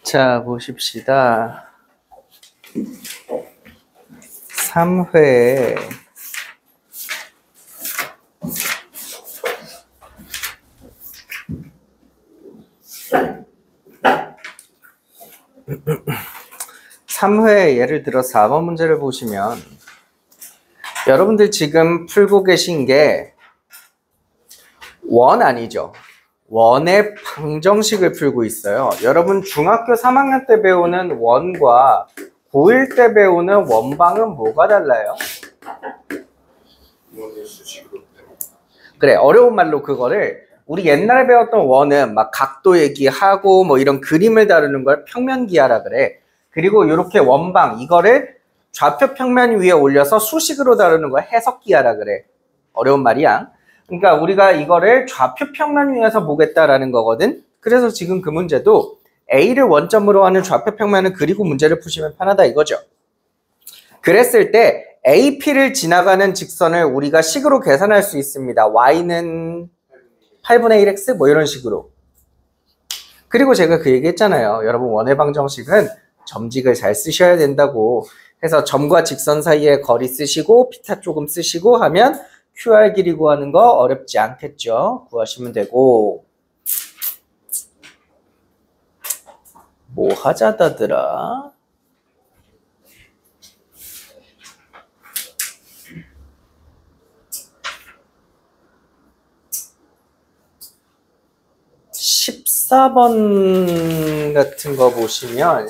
자, 보십시다. 3회 예를 들어 4번 문제를 보시면 여러분들 지금 풀고 계신 게 원 아니죠? 원의 방정식을 풀고 있어요. 여러분 중학교 3학년 때 배우는 원과 고1 때 배우는 원방은 뭐가 달라요? 그래, 어려운 말로 그거를 우리 옛날에 배웠던 원은 막 각도 얘기하고 뭐 이런 그림을 다루는 걸 평면기하라 그래. 그리고 이렇게 원방 이거를 좌표 평면 위에 올려서 수식으로 다루는 걸 해석기하라 그래. 어려운 말이야. 그러니까 우리가 이거를 좌표 평면 위에서 보겠다라는 거거든. 그래서 지금 그 문제도 A를 원점으로 하는 좌표 평면을 그리고 문제를 푸시면 편하다 이거죠. 그랬을 때 AP를 지나가는 직선을 우리가 식으로 계산할 수 있습니다. Y는 8분의 1x 뭐 이런 식으로. 그리고 제가 그 얘기 했잖아요. 여러분 원의 방정식은 점직을 잘 쓰셔야 된다고 해서 점과 직선 사이의 거리 쓰시고 피타 조금 쓰시고 하면 QR 길이 구하는 거 어렵지 않겠죠. 구하시면 되고. 뭐 하자다더라. (14번) 같은 거 보시면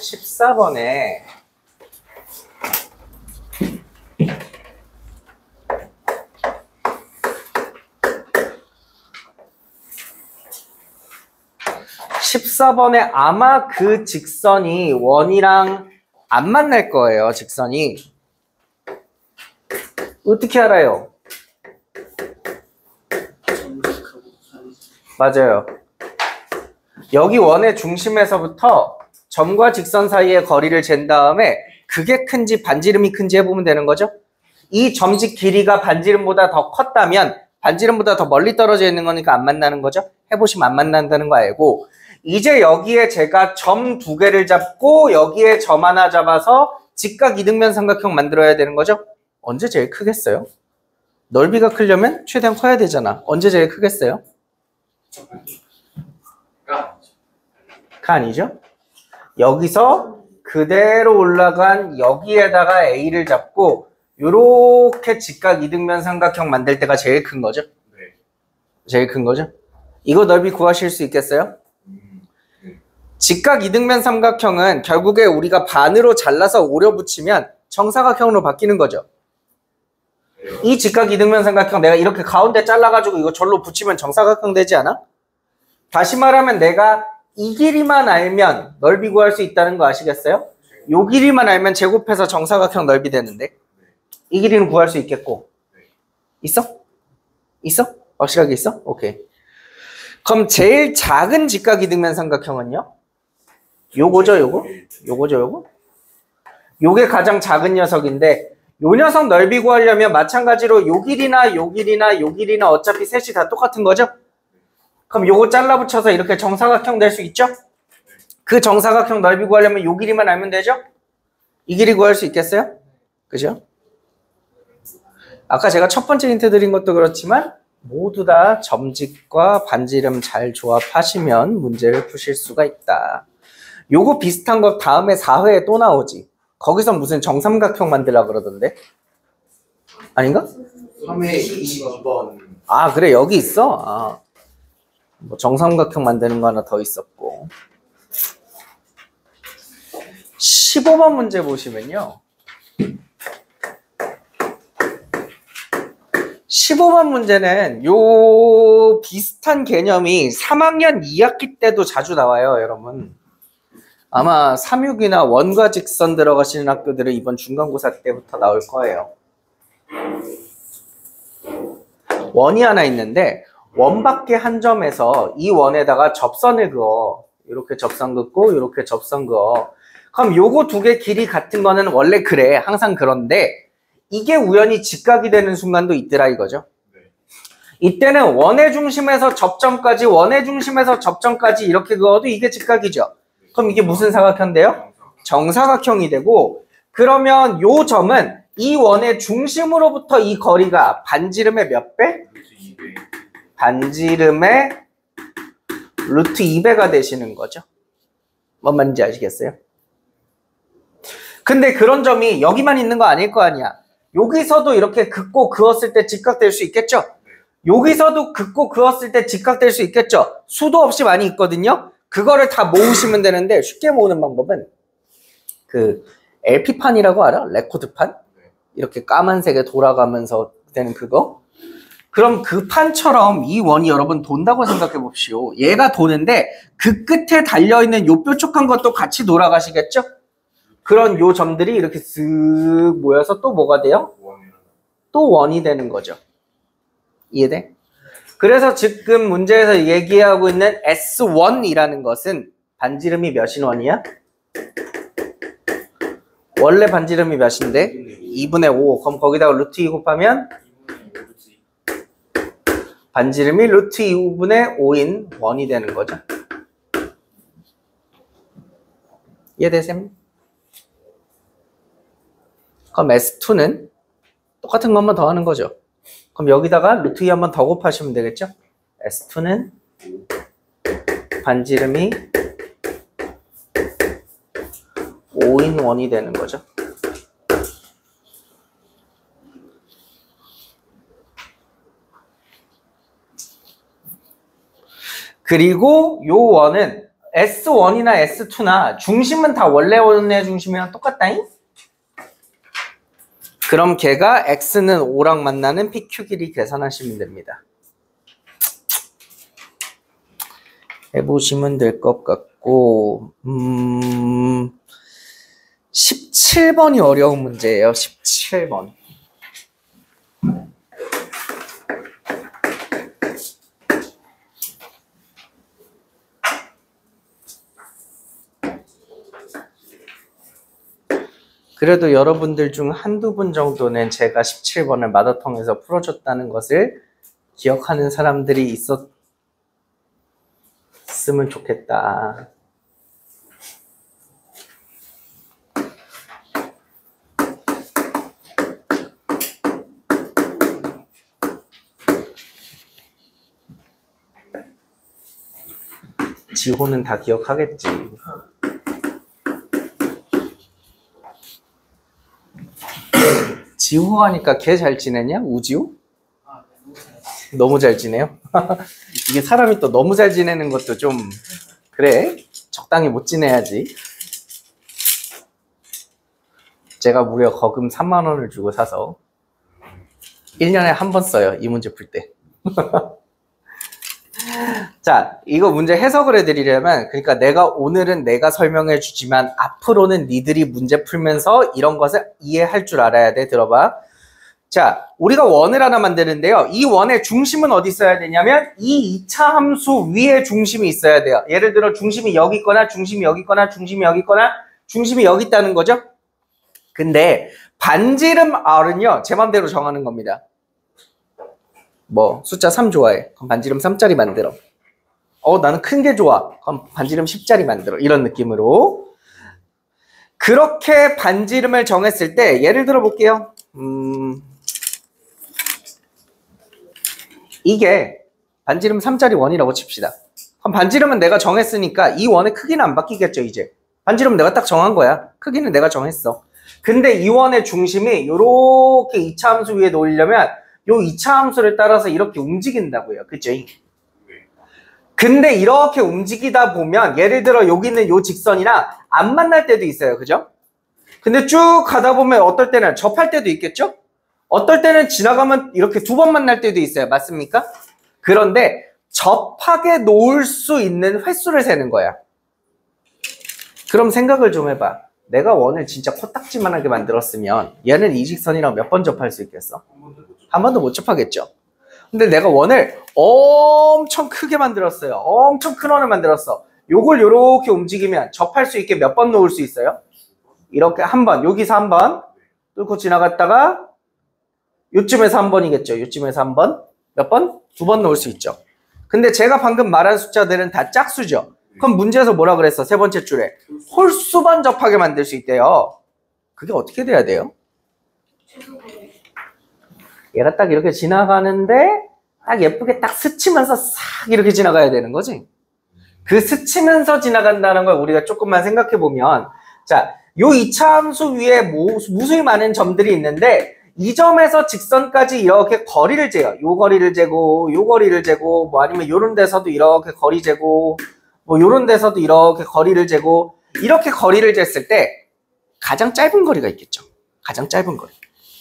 14번에 아마 그 직선이 원이랑 안 만날 거예요. 직선이. 어떻게 알아요? 맞아요. 여기 원의 중심에서부터 점과 직선 사이의 거리를 잰 다음에 그게 큰지 반지름이 큰지 해보면 되는 거죠. 이 점직 길이가 반지름보다 더 컸다면 반지름보다 더 멀리 떨어져 있는 거니까 안 만나는 거죠. 해보시면 안 만난다는 거 알고 이제 여기에 제가 점 두 개를 잡고 여기에 점 하나 잡아서 직각 이등변 삼각형 만들어야 되는 거죠. 언제 제일 크겠어요? 넓이가 크려면 최대한 커야 되잖아. 언제 제일 크겠어요? 가 아니죠? 여기서 그대로 올라간 여기에다가 A를 잡고 요렇게 직각 이등변 삼각형 만들 때가 제일 큰 거죠? 네. 제일 큰 거죠? 이거 넓이 구하실 수 있겠어요? 직각 이등변 삼각형은 결국에 우리가 반으로 잘라서 오려 붙이면 정사각형으로 바뀌는 거죠. 이 직각 이등변 삼각형 내가 이렇게 가운데 잘라가지고 이거 절로 붙이면 정사각형 되지 않아? 다시 말하면 내가 이 길이만 알면 넓이 구할 수 있다는 거 아시겠어요? 요 길이만 알면 제곱해서 정사각형 넓이 되는데 이 길이는 구할 수 있겠고 있어? 있어? 확실하게 있어? 오케이. 그럼 제일 작은 직각 이등변 삼각형은요? 요거죠 요거? 요거죠 요거? 요게 가장 작은 녀석인데 요 녀석 넓이 구하려면 마찬가지로 요 길이나 요 길이나 요 길이나 어차피 셋이 다 똑같은 거죠? 그럼 요거 잘라 붙여서 이렇게 정사각형 될 수 있죠? 그 정사각형 넓이 구하려면 요 길이만 알면 되죠? 이 길이 구할 수 있겠어요? 그죠? 아까 제가 첫 번째 힌트 드린 것도 그렇지만 모두 다 점직과 반지름 잘 조합하시면 문제를 푸실 수가 있다. 요거 비슷한 거 다음에 4회에 또 나오지. 거기서 무슨 정삼각형 만들라 그러던데? 아닌가? 3회 22번. 아 그래 여기 있어? 아. 뭐 정삼각형 만드는 거 하나 더 있었고 15번 문제 보시면요 15번 문제는 요 비슷한 개념이 3학년 2학기 때도 자주 나와요 여러분. 아마 3육이나 원과 직선 들어가시는 학교들은 이번 중간고사 때부터 나올 거예요. 원이 하나 있는데 원 밖에 한 점에서 이 원에다가 접선을 그어. 이렇게 접선 긋고 이렇게 접선 그어. 그럼 요거 두 개 길이 같은 거는 원래 그래. 항상 그런데 이게 우연히 직각이 되는 순간도 있더라 이거죠. 이때는 원의 중심에서 접점까지 원의 중심에서 접점까지 이렇게 그어도 이게 직각이죠. 그럼 이게 무슨 사각형 돼요? 정사각형이 되고, 그러면 요 점은 이 원의 중심으로부터 이 거리가 반지름의 몇 배? 반지름의 루트 2배가 되시는 거죠. 뭔 말인지 아시겠어요? 근데 그런 점이 여기만 있는 거 아닐 거 아니야. 여기서도 이렇게 긋고 그었을 때 직각될 수 있겠죠? 여기서도 긋고 그었을 때 직각될 수 있겠죠? 수도 없이 많이 있거든요? 그거를 다 모으시면 되는데, 쉽게 모으는 방법은 그 LP판이라고 알아? 레코드판? 이렇게 까만색에 돌아가면서 되는 그거? 그럼 그 판처럼 이 원이 여러분 돈다고 생각해 봅시오. 얘가 도는데 그 끝에 달려있는 요 뾰족한 것도 같이 돌아가시겠죠? 그런 요 점들이 이렇게 쓱 모여서 또 뭐가 돼요? 또 원이 되는 거죠. 이해돼? 그래서 지금 문제에서 얘기하고 있는 S1이라는 것은 반지름이 몇인 원이야? 원래 반지름이 몇인데? 2분의 5. 그럼 거기다가 루트 2 곱하면 반지름이 루트 2분의 5인 원이 되는 거죠. 이해되세요? 그럼 S2는 똑같은 것만 더 하는 거죠. 그럼 여기다가 루트 2 한번 더 곱하시면 되겠죠? S2는 반지름이 5인 원이 되는 거죠. 그리고 요 원은 S1이나 S2나 중심은 다 원래 원의 중심이랑 똑같다잉? 그럼 걔가 X는 5랑 만나는 PQ 길이 계산하시면 됩니다. 해보시면 될 것 같고 17번이 어려운 문제예요. 17번. 그래도 여러분들 중 한두 분 정도는 제가 17번을 마더텅에서 풀어줬다는 것을 기억하는 사람들이 있었으면 좋겠다. 지호는 다 기억하겠지. 지호 하니까 걔 잘 지내냐? 우지호? 너무 잘 지내요? 이게 사람이 또 너무 잘 지내는 것도 좀 그래? 적당히 못 지내야지. 제가 무려 거금 3만 원을 주고 사서 1년에 한 번 써요. 이 문제 풀 때. 자, 이거 문제 해석을 해드리려면, 그러니까 오늘은 내가 설명해 주지만 앞으로는 니들이 문제 풀면서 이런 것을 이해할 줄 알아야 돼. 들어봐. 자, 우리가 원을 하나 만드는데요. 이 원의 중심은 어디 있어야 되냐면 이 2차 함수 위에 중심이 있어야 돼요. 예를 들어 중심이 여기 있거나 중심이 여기 있거나 중심이 여기 있거나 중심이 여기 있다는 거죠. 근데 반지름 R은요. 제 맘대로 정하는 겁니다. 뭐 숫자 3 좋아해. 그럼 반지름 3짜리 만들어. 나는 큰 게 좋아. 그럼 반지름 10짜리 만들어. 이런 느낌으로. 그렇게 반지름을 정했을 때 예를 들어 볼게요. 이게 반지름 3짜리 원이라고 칩시다. 그럼 반지름은 내가 정했으니까 이 원의 크기는 안 바뀌겠죠. 이제 반지름은 내가 딱 정한 거야. 크기는 내가 정했어. 근데 이 원의 중심이 이렇게 2차 함수 위에 놓으려면 요 2차 함수를 따라서 이렇게 움직인다고요. 그죠? 근데 이렇게 움직이다 보면 예를 들어 여기 있는 요 직선이랑 안 만날 때도 있어요. 그죠? 근데 쭉 가다 보면 어떨 때는 접할 때도 있겠죠? 어떨 때는 지나가면 이렇게 2번 만날 때도 있어요. 맞습니까? 그런데 접하게 놓을 수 있는 횟수를 세는 거야. 그럼 생각을 좀 해봐. 내가 원을 진짜 코딱지만하게 만들었으면 얘는 이 직선이랑 몇 번 접할 수 있겠어? 한 번도 못 접하겠죠? 근데 내가 원을 엄청 크게 만들었어요. 엄청 큰 원을 만들었어. 요걸 요렇게 움직이면 접할 수 있게 몇 번 놓을 수 있어요? 이렇게 한 번, 여기서 한 번 뚫고 지나갔다가 요쯤에서 한 번이겠죠. 요쯤에서 한 번, 몇 번? 2번 놓을 수 있죠. 근데 제가 방금 말한 숫자들은 다 짝수죠. 그럼 문제에서 뭐라 그랬어? 세 번째 줄에 홀수번 접하게 만들 수 있대요. 그게 어떻게 돼야 돼요? 얘가 딱 이렇게 지나가는데 딱 예쁘게 딱 스치면서 싹 이렇게 지나가야 되는 거지. 그 스치면서 지나간다는 걸 우리가 조금만 생각해 보면, 자, 요 이차함수 위에 무수히 많은 점들이 있는데 이 점에서 직선까지 이렇게 거리를 재요. 요 거리를 재고, 요 거리를 재고, 뭐 아니면 요런 데서도 이렇게 거리 재고, 뭐 요런 데서도 이렇게 거리를 재고, 이렇게 거리를 쟀을 때 가장 짧은 거리가 있겠죠. 가장 짧은 거리.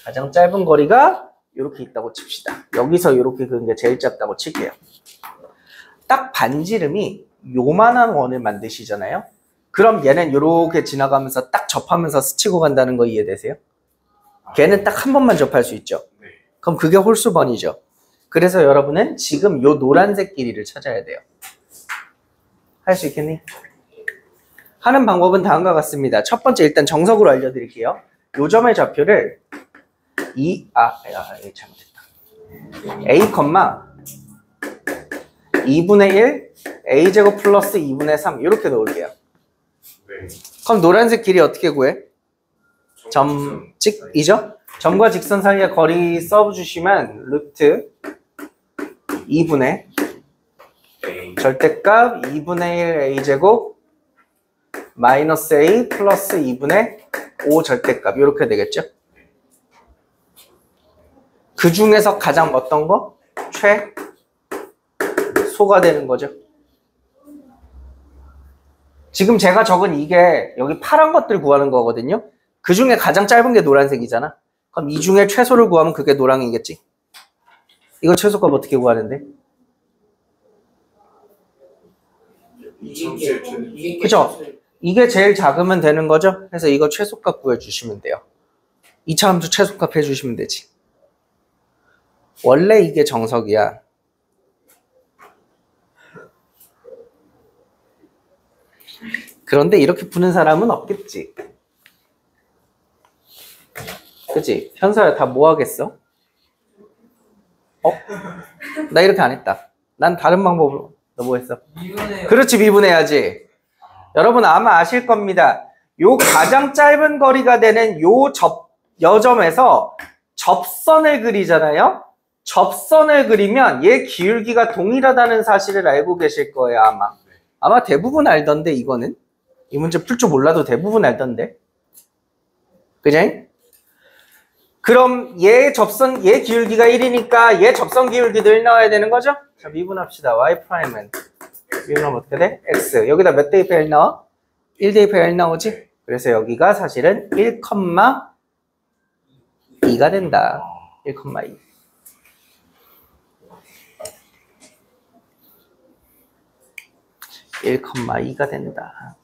가장 짧은 거리가 이렇게 있다고 칩시다. 여기서 이렇게 그런 게 제일 짧다고 칠게요. 딱 반지름이 요만한 원을 만드시잖아요. 그럼 얘는 이렇게 지나가면서 딱 접하면서 스치고 간다는 거 이해되세요? 걔는 딱 한 번만 접할 수 있죠. 그럼 그게 홀수번이죠. 그래서 여러분은 지금 요 노란색 길이를 찾아야 돼요. 할 수 있겠니? 하는 방법은 다음과 같습니다. 첫 번째 일단 정석으로 알려드릴게요. 요 점의 좌표를 잘못했다. A, 2분의 1 A제곱 플러스 2분의 3 이렇게 넣을게요. 그럼 노란색 길이 어떻게 구해? 점찍이죠? 점과 직선 사이의 거리 써주시면 루트 2분의 절대값 2분의 1 A제곱 마이너스 A 플러스 2분의 5 절대값 이렇게 되겠죠? 그 중에서 가장 어떤 거? 최소가 되는 거죠. 지금 제가 적은 이게 여기 파란 것들 구하는 거거든요. 그 중에 가장 짧은 게 노란색이잖아. 그럼 이 중에 최소를 구하면 그게 노랑이겠지. 이거 최소값 어떻게 구하는데? 그죠? 이게 제일 작으면 되는 거죠. 그래서 이거 최소값 구해주시면 돼요. 2차 함수 최소값 해주시면 되지. 원래 이게 정석이야. 그런데 이렇게 푸는 사람은 없겠지. 그치? 현서야 다 뭐 하겠어? 나 이렇게 안 했다. 난 다른 방법으로. 너 뭐 했어? 미분해요. 그렇지, 미분해야지. 여러분 아마 아실 겁니다. 요 가장 짧은 거리가 되는 여점에서 접선을 그리잖아요. 접선을 그리면 얘 기울기가 동일하다는 사실을 알고 계실 거예요, 아마. 아마 대부분 알던데, 이거는. 이 문제 풀 줄 몰라도 대부분 알던데. 그죠? 그럼 얘 기울기가 1이니까 얘 접선 기울기도 1 나와야 되는 거죠? 자, 미분합시다. y''은 미분하면 어떻게 돼? x. 여기다 몇 대입해 1 나와? 1 대입해 1 나오지? 그래서 여기가 사실은 1,2가 된다. 1,2. (1,2가) 된다.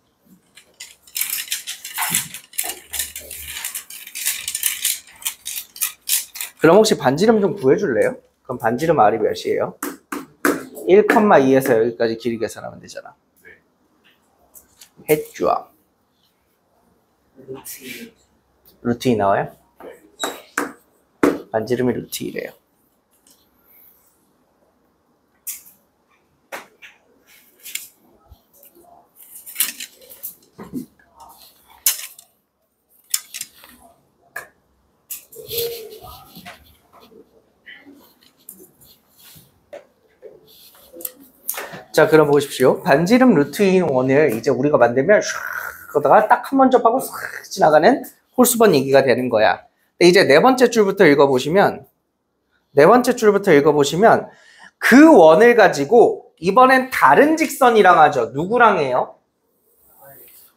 그럼 혹시 반지름 좀 구해줄래요? 그럼 반지름 R이 몇이에요? 1,2에서 여기까지 길이 계산하면 되잖아. 해주아. 루트 2 나와요? 반지름이 루트 2래요. 자, 그럼 보십시오. 반지름 루트 2인 원을 이제 우리가 만들면 그러다가 딱 한 번 접하고 싹 지나가는 홀수번 얘기가 되는 거야. 근데 이제 네 번째 줄부터 읽어보시면 그 원을 가지고 이번엔 다른 직선이랑 하죠. 누구랑 해요?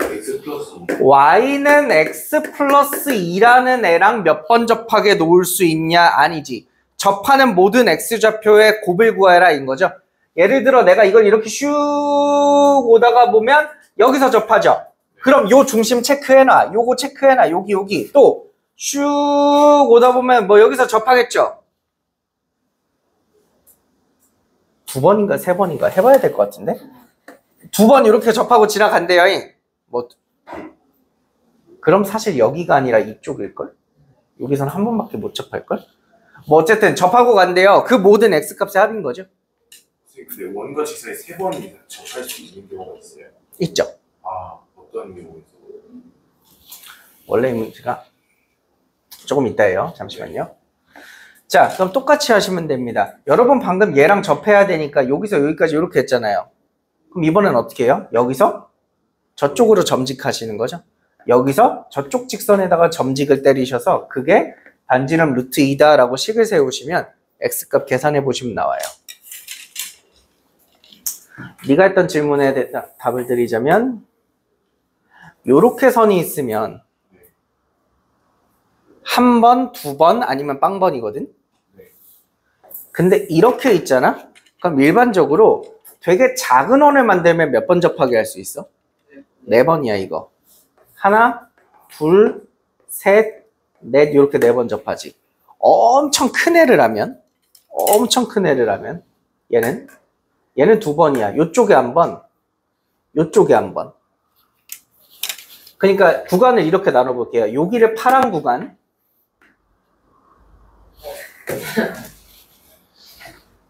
x 플러스 2. y는 x 플러스 2라는 애랑 몇 번 접하게 놓을 수 있냐? 아니지. 접하는 모든 x좌표의 곱을 구하라 인 거죠. 예를 들어 내가 이걸 이렇게 슉 오다가 보면 여기서 접하죠. 그럼 요 중심 체크해놔. 요거 체크해놔. 여기 또 슉 오다 보면 뭐 여기서 접하겠죠. 2번인가 3번인가 해봐야 될 것 같은데. 2번 이렇게 접하고 지나간대요. 뭐 그럼 사실 여기가 아니라 이쪽일걸? 여기선 한 번밖에 못 접할걸? 뭐 어쨌든 접하고 간대요. 그 모든 x값의 합인 거죠. 근데 원과 직선이 세 번 접할 수 있는 경우가 있어요? 있죠. 아, 어떤 경우가 있어요? 원래 이 문제가 조금 이따 해요. 잠시만요. 자, 그럼 똑같이 하시면 됩니다. 여러분 방금 얘랑 접해야 되니까 여기서 여기까지 이렇게 했잖아요. 그럼 이번엔 어떻게 해요? 여기서 저쪽으로 점직하시는 거죠. 여기서 저쪽 직선에다가 점직을 때리셔서 그게 반지름 루트 2다 라고 식을 세우시면 x값 계산해 보시면 나와요. 네가 했던 질문에 답을 드리자면 요렇게 선이 있으면 한 번, 두 번 아니면 빵번이거든. 근데 이렇게 있잖아. 그럼 일반적으로 되게 작은 원을 만들면 몇 번 접하게 할 수 있어? 네 번이야 이거. 하나, 둘, 셋, 넷 이렇게 네 번 접하지. 엄청 큰 애를 하면 얘는 두 번이야. 요쪽에 한 번, 요쪽에 한 번. 그러니까 구간을 이렇게 나눠볼게요. 여기를 파란 구간,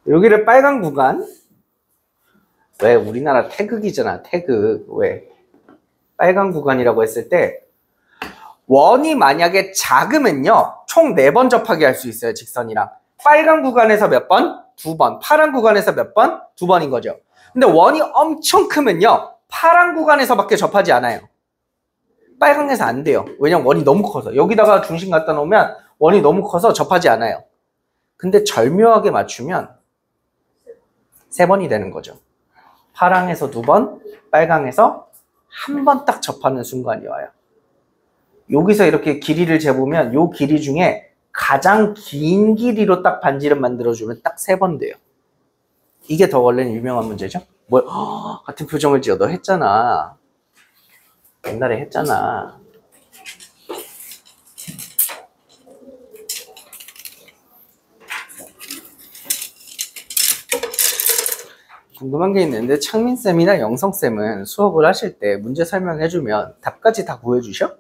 여기를 빨간 구간. 왜? 우리나라 태극이잖아. 태극. 왜? 빨간 구간이라고 했을 때 원이 만약에 작으면요 총 4번 접하게 할 수 있어요. 직선이랑. 빨간 구간에서 몇 번? 2번. 파란 구간에서 몇 번? 2번인 거죠. 근데 원이 엄청 크면요 파란 구간에서밖에 접하지 않아요. 빨강에서 안 돼요. 왜냐면 원이 너무 커서. 여기다가 중심 갖다 놓으면 원이 너무 커서 접하지 않아요. 근데 절묘하게 맞추면 3번이 되는 거죠. 파랑에서 2번, 빨강에서 한 번 딱 접하는 순간이 와요. 여기서 이렇게 길이를 재보면 요 길이 중에 가장 긴 길이로 딱 반지름 만들어주면 딱 3번 돼요. 이게 더 원래는 유명한 문제죠. 뭐 같은 표정을 지어. 너 했잖아. 옛날에 했잖아. 궁금한 게 있는데 창민쌤이나 영성쌤은 수업을 하실 때 문제 설명해주면 답까지 다 구해주셔?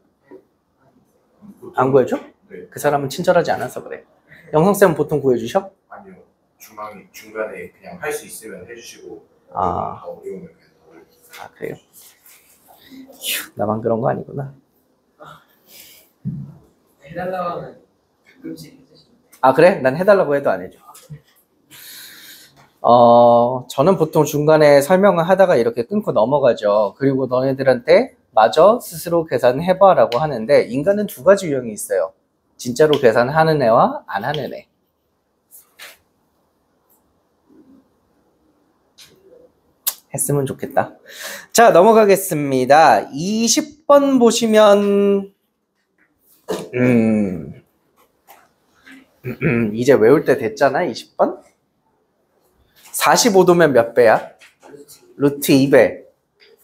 안 구해줘? 네. 그 사람은 친절하지 않아서 그래. 영성쌤은 보통 구해주셔? 아니요. 중간에 그냥 할 수 있으면 해주시고 아. 더 어려우면 그냥 아, 그래요? 휴, 나만 그런 거 아니구나. 해달라고 하면 가끔씩 해주시는데. 아, 그래? 난 해달라고 해도 안 해줘. 저는 보통 중간에 설명을 하다가 이렇게 끊고 넘어가죠. 그리고 너네들한테 마저 스스로 계산해봐 라고 하는데 인간은 2가지 유형이 있어요. 진짜로 계산하는 애와 안 하는 애. 했으면 좋겠다. 자, 넘어가겠습니다. 20번 보시면 이제 외울 때 됐잖아. 20번. 45도면 몇 배야? 루트 2배.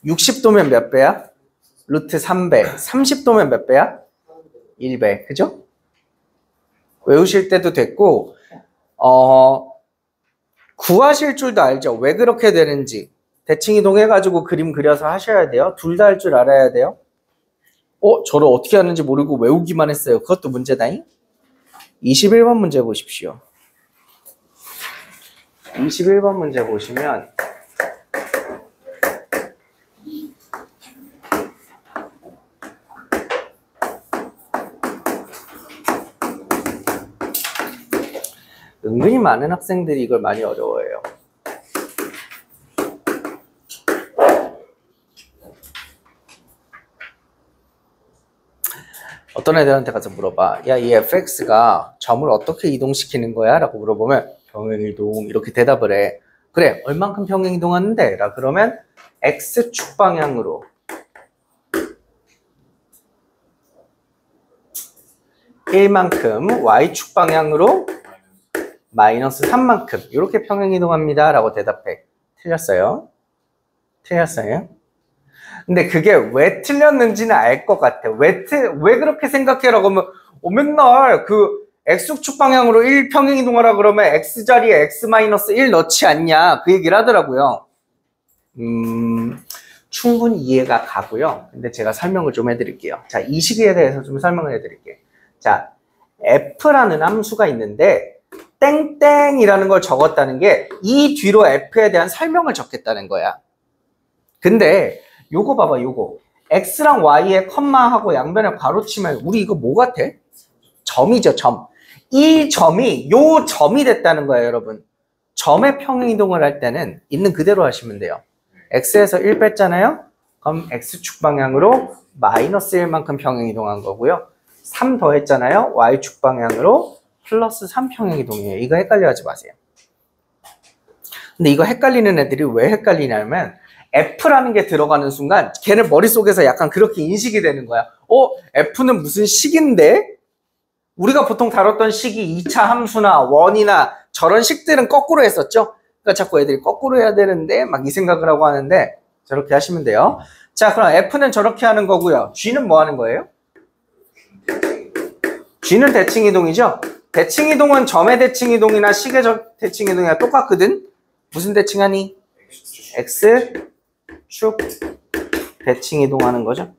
60도면 몇 배야? 루트 3배. 30도면 몇 배야? 1배. 그죠? 외우실 때도 됐고 구하실 줄도 알죠? 왜 그렇게 되는지. 대칭 이동해가지고 그림 그려서 하셔야 돼요. 둘 다 할 줄 알아야 돼요. 저를 어떻게 하는지 모르고 외우기만 했어요. 그것도 문제다잉. 21번 문제 보십시오. 21번 문제 보시면 은근히 많은 학생들이 이걸 많이 어려워해요. 어떤 애들한테 가서 물어봐. 야, 이 fx가 점을 어떻게 이동시키는 거야? 라고 물어보면 평행이동 이렇게 대답을 해. 그래, 얼만큼 평행이동하는데? 라 그러면 x축 방향으로 1만큼 y축 방향으로 마이너스 3만큼 이렇게 평행이동합니다 라고 대답해. 틀렸어요? 틀렸어요? 근데 그게 왜 틀렸는지는 알 것 같아. 왜 그렇게 생각해라고 하면 맨날 그 x축 방향으로 1 평행이동하라 그러면 x자리에 x-1 넣지 않냐 그 얘기를 하더라고요. 충분히 이해가 가고요. 근데 제가 설명을 좀 해드릴게요. 자, 이 식에 대해서 좀 설명을 해드릴게요. 자, f라는 함수가 있는데 땡땡이라는 걸 적었다는 게 이 뒤로 f에 대한 설명을 적겠다는 거야. 근데 요거 봐봐, 요거. x랑 y에 컴마하고 양변을 괄호치면 우리 이거 뭐 같아? 점이죠, 점. 이 점이 요 점이 됐다는 거예요, 여러분. 점의 평행이동을 할 때는 있는 그대로 하시면 돼요. x에서 1 뺐잖아요? 그럼 x축 방향으로 마이너스 1만큼 평행이동한 거고요. 3 더했잖아요? y축 방향으로 플러스 3 평행이동이에요. 이거 헷갈려 하지 마세요. 근데 이거 헷갈리는 애들이 왜 헷갈리냐면 F라는 게 들어가는 순간 걔네 머릿속에서 약간 그렇게 인식이 되는 거야. F는 무슨 식인데? 우리가 보통 다뤘던 식이 2차 함수나 원이나 저런 식들은 거꾸로 했었죠? 그러니까 자꾸 애들이 거꾸로 해야 되는데 막 이 생각을 하고 하는데 저렇게 하시면 돼요. 자, 그럼 F는 저렇게 하는 거고요. G는 뭐 하는 거예요? G는 대칭이동이죠? 대칭이동은 점의 대칭이동이나 식의 대칭이동이랑 똑같거든? 무슨 대칭하니? X축 대칭이동하는 거죠.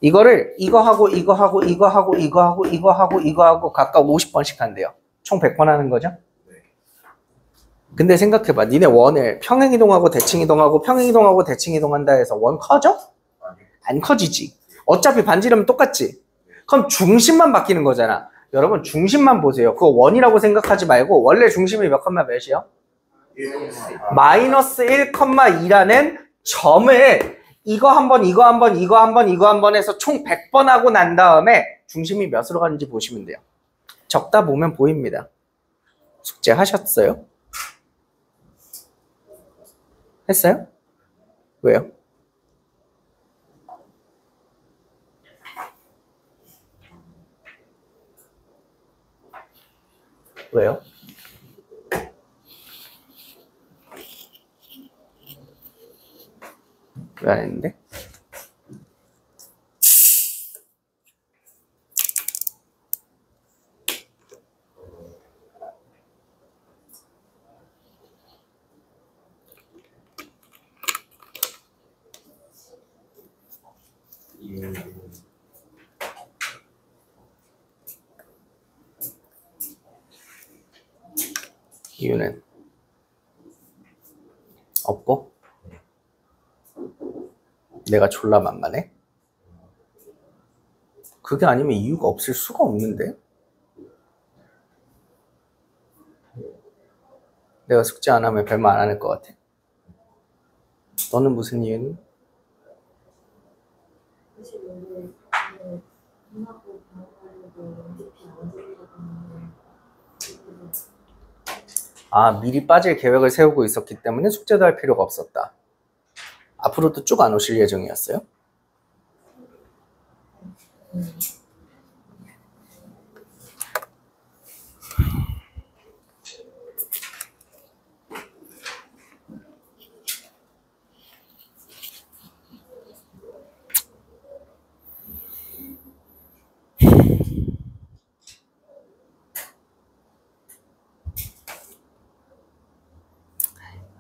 이거를 이거하고 이거하고 이거하고 이거하고 이거하고 이거하고 각각 50번씩 한대요. 총 100번 하는 거죠. 근데 생각해봐. 니네 원을 평행이동하고 대칭이동하고 평행이동하고 대칭이동한다 해서 원 커져? 안 커지지. 어차피 반지름은 똑같지. 그럼 중심만 바뀌는 거잖아. 여러분 중심만 보세요. 그거 원이라고 생각하지 말고 원래 중심이 몇 컴마 몇이요? 마이너스 1,2라는 점을 이거 한 번, 이거 한 번, 이거 한 번, 이거 한 번 해서 총 100번 하고 난 다음에 중심이 몇으로 가는지 보시면 돼요. 적다 보면 보입니다. 숙제 하셨어요? 했어요? 왜요? 왜요? 왜 안 했는데? 이유는 없고 내가 졸라 만만해? 그게 아니면 이유가 없을 수가 없는데? 내가 숙제 안 하면 별말 안 할 것 같아? 너는 무슨 이유니? 아, 미리 빠질 계획을 세우고 있었기 때문에 숙제도 할 필요가 없었다. 앞으로도 쭉 안 오실 예정이었어요?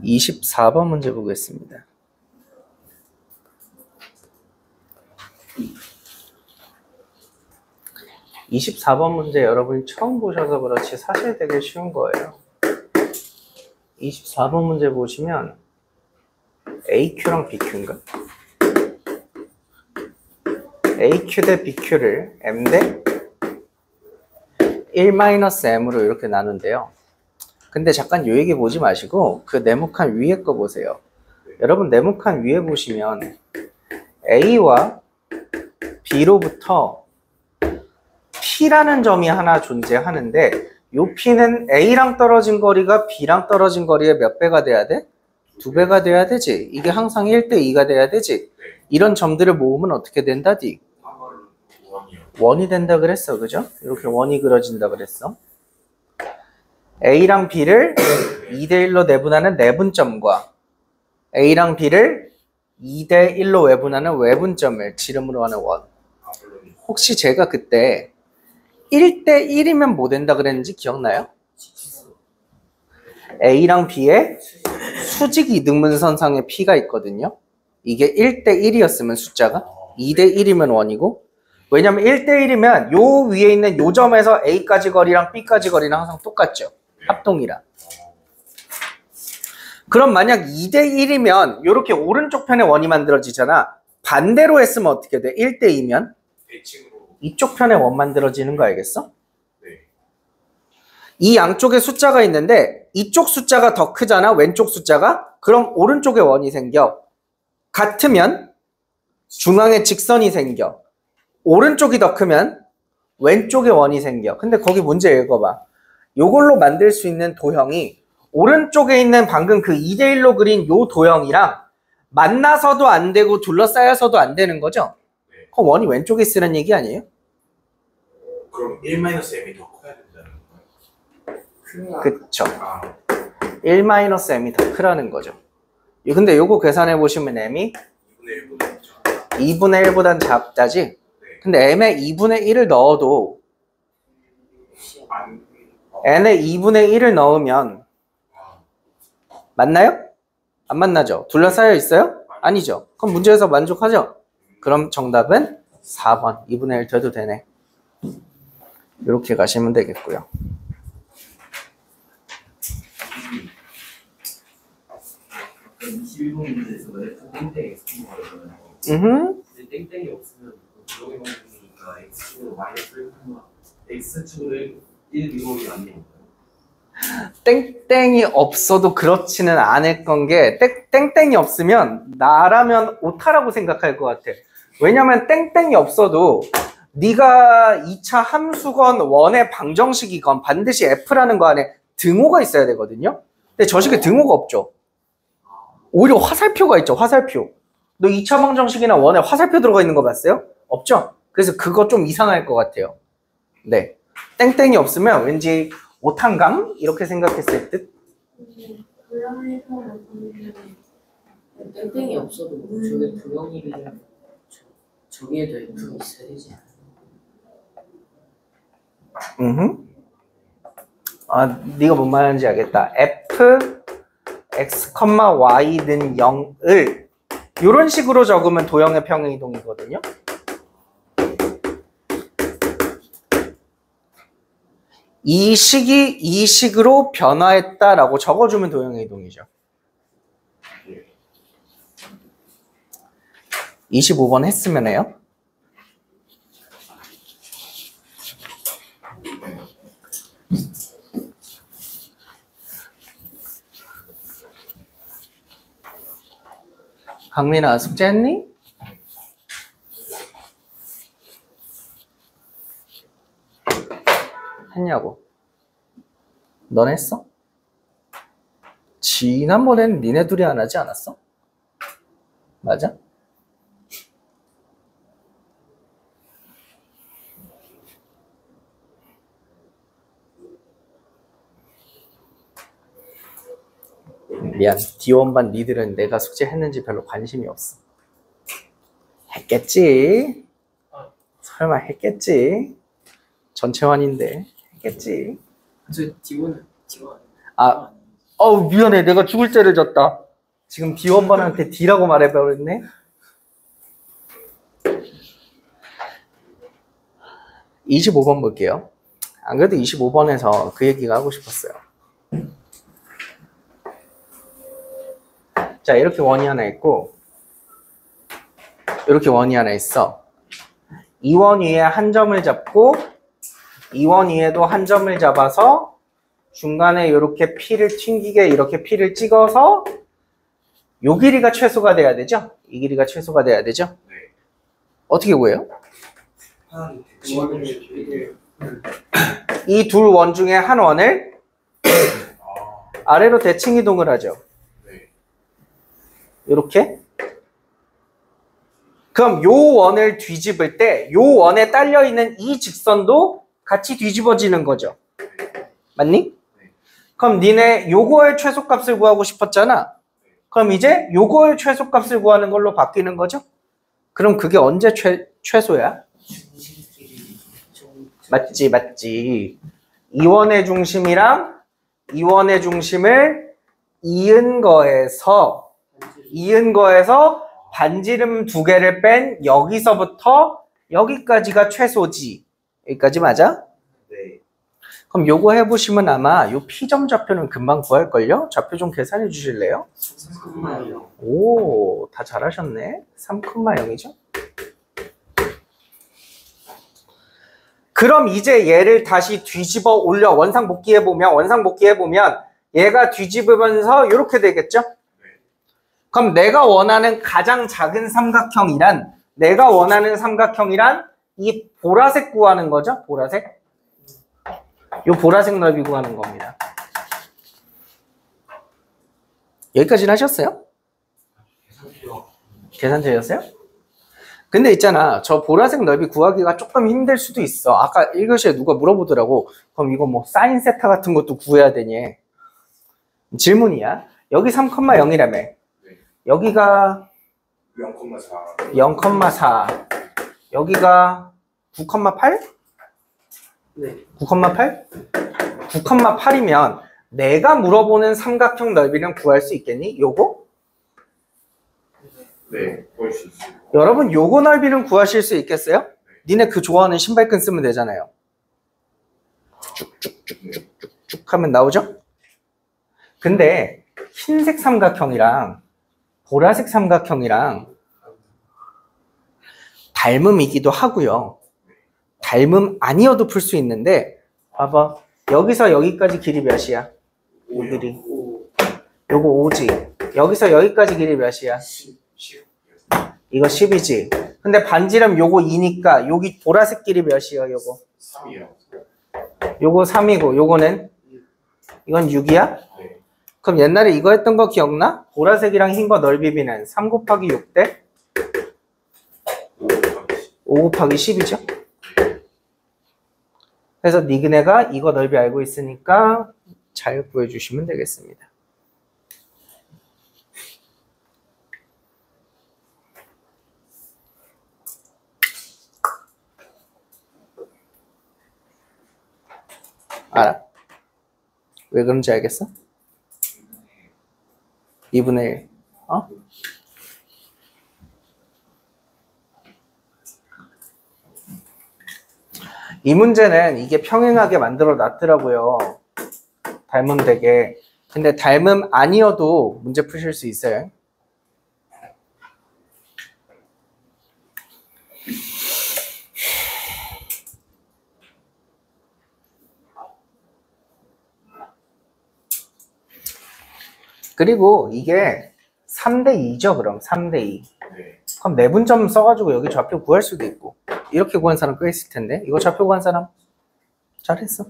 (24번) 문제 보겠습니다. (24번) 문제 여러분이 처음 보셔서 그렇지 사실 되게 쉬운 거예요. 24번 문제 보시면 AQ랑 BQ인가? AQ 대 BQ를 M 대 1-M으로 이렇게 나눈대요. 근데 잠깐 요 얘기 보지 마시고 그 네모칸 위에 거 보세요. 여러분 네모칸 위에 보시면 A와 B로부터 P라는 점이 하나 존재하는데 요 P는 A랑 떨어진 거리가 B랑 떨어진 거리의 몇 배가 돼야 돼? 2배가 돼야 되지. 이게 항상 1대2가 돼야 되지. 이런 점들을 모으면 어떻게 된다디? 원이 된다 그랬어. 그죠? 이렇게 원이 그려진다 그랬어. A랑 B를 2대1로 내분하는 내분점과 A랑 B를 2대1로 외분하는 외분점을 지름으로 하는 원. 혹시 제가 그때 1대1이면 뭐 된다 그랬는지 기억나요? A랑 B의 수직 이등분선상에 P가 있거든요. 이게 1대1이었으면 숫자가 2대1이면 원이고 왜냐면 1대1이면 요 위에 있는 요 점에서 A까지 거리랑 B까지 거리랑 항상 똑같죠. 합동이라. 그럼 만약 2대1이면 이렇게 오른쪽 편에 원이 만들어지잖아. 반대로 했으면 어떻게 돼? 1대2면 대칭으로. 이쪽 편에 원 만들어지는 거 알겠어? 네. 이 양쪽에 숫자가 있는데 이쪽 숫자가 더 크잖아. 왼쪽 숫자가. 그럼 오른쪽에 원이 생겨. 같으면 중앙에 직선이 생겨. 오른쪽이 더 크면 왼쪽에 원이 생겨. 근데 거기 문제 읽어봐. 요걸로 만들 수 있는 도형이 오른쪽에 있는 방금 그 2대1로 그린 요 도형이랑 만나서도 안 되고 둘러싸여서도 안 되는 거죠? 네. 그럼 원이 왼쪽에 있으라는 얘기 아니에요? 그럼 1-m이 더 커야 된다는 거예요? 그쵸. 아, 1-m이 더 크라는 거죠. 근데 요거 계산해 보시면 m이 2분의 1보다 2분의 1보단 작다지? 네. 근데 m에 2분의 1을 넣어도 안, n에 2분의 1을 넣으면 맞나요? 안 만나죠? 둘러싸여 있어요? 아니죠. 그럼 문제에서 만족하죠? 그럼 정답은 4번 2분의 1 돼도 되네. 이렇게 가시면 되겠고요. 땡땡이 없으면 그쪽에 만드니까 x축으로 마이너스 1, x축으로 1 미국이 아니에요. 땡땡이 없어도 그렇지는 않을 건 게 땡땡이 없으면 나라면 오타라고 생각할 것 같아. 왜냐면 땡땡이 없어도 네가 2차 함수건 원의 방정식이건 반드시 f라는 거 안에 등호가 있어야 되거든요. 근데 저 식에 등호가 없죠. 오히려 화살표가 있죠. 화살표. 너 2차 방정식이나 원에 화살표 들어가 있는 거 봤어요? 없죠? 그래서 그거 좀 이상할 것 같아요. 네. 땡땡이 없으면 왠지 오탄감? 이렇게 생각했을 듯? 땡땡이 없어도 저게 부영이를 저기에도 F가 있어야 되지 않아? 아, 네가 뭔 말하는지 알겠다. f x, y는 0을 이런 식으로 적으면 도형의 평행이동이거든요. 이 식이 이 식으로 변화했다라고 적어주면 도형의 이동이죠. 25번 했으면 해요. 강민아, 숙제했니? 했냐고. 넌 했어? 지난번엔 니네 둘이 안 하지 않았어? 맞아? 미안. D1반 니들은 내가 숙제했는지 별로 관심이 없어. 했겠지? 설마 했겠지? 전체완인데 했겠지? 저 D1은 아, 미안해. 내가 죽을 죄를 졌다. 지금 D1반한테 D라고 말해버렸네. (25번) 볼게요. 안 그래도 25번에서 그 얘기가 하고 싶었어요. 자, 이렇게 원이 하나 있고 이렇게 원이 하나 있어. 이 원 위에 한 점을 잡고 이 원 위에도 한 점을 잡아서 중간에 이렇게 P를 튕기게 이렇게 P를 찍어서 요 길이가 최소가 돼야 되죠? 이 길이가 최소가 돼야 되죠? 네. 어떻게 구해요? 하나는 이 둘 원 중에 한 원을 아래로 대칭 이동을 하죠. 네. 이렇게. 그럼 요 원을 뒤집을 때 요 원에 딸려 있는 이 직선도 같이 뒤집어지는 거죠. 맞니? 그럼 니네 요거의 최소값을 구하고 싶었잖아. 그럼 이제 요거의 최소값을 구하는 걸로 바뀌는 거죠? 그럼 그게 언제 최소야? 맞지, 맞지. 이 원의 중심이랑 이 원의 중심을 이은 거에서 반지름 두 개를 뺀 여기서부터 여기까지가 최소지. 여기까지 맞아? 네. 그럼 요거 해보시면 아마 요 P점 좌표는 금방 구할걸요? 좌표 좀 계산해 주실래요? 3,0. 오, 다 잘하셨네. 3,0이죠? 그럼 이제 얘를 다시 뒤집어 올려 원상 복귀해보면 얘가 뒤집으면서 이렇게 되겠죠? 그럼 내가 원하는 가장 작은 삼각형이란 이 보라색 구하는 거죠? 보라색. 요 보라색 넓이 구하는 겁니다. 여기까지는 하셨어요? 계산 되셨어요? 근데 있잖아, 저 보라색 넓이 구하기가 조금 힘들 수도 있어. 아까 1교시에 누가 물어보더라고. 그럼 이거 뭐 사인 세타 같은 것도 구해야 되니? 질문이야. 여기 3,0이라며. 여기가 0,4. 0,4. 여기가 9,8? 네. 9,8? 9,8이면 내가 물어보는 삼각형 넓이는 구할 수 있겠니? 요거? 네, 구할 수 있어요. 여러분 요거 넓이는 구하실 수 있겠어요? 니네 그 좋아하는 신발끈 쓰면 되잖아요. 쭉쭉쭉쭉쭉 하면 나오죠? 근데 흰색 삼각형이랑 보라색 삼각형이랑 닮음이기도 하고요. 닮음 아니어도 풀 수 있는데 봐봐. 여기서 여기까지 길이 몇이야? 요 길이. 요거 5지. 여기서 여기까지 길이 몇이야? 10. 이거 10이지. 근데 반지름 요거 2니까 여기 보라색 길이 몇이야? 요거 3이요. 요거 3이고 요거는 이건 6이야? 네. 그럼 옛날에 이거 했던 거 기억나? 보라색이랑 흰 거 넓이 비는 3 곱하기 6 대 5 곱하기 10이죠. 그래서 니그네가 이거 넓이 알고 있으니까 잘 구해주시면 되겠습니다. 알아? 왜 그런지 알겠어? 2분의 1. 어? 이 문제는 이게 평행하게 만들어 놨더라고요. 닮음 되게. 근데 닮음 아니어도 문제 푸실 수 있어요. 그리고 이게 3대2죠, 그럼. 3대2. 네. 그럼 내분점 써가지고 여기 좌표 구할 수도 있고. 이렇게 구한 사람 꽤 있을 텐데. 이거 좌표 구한 사람? 잘했어.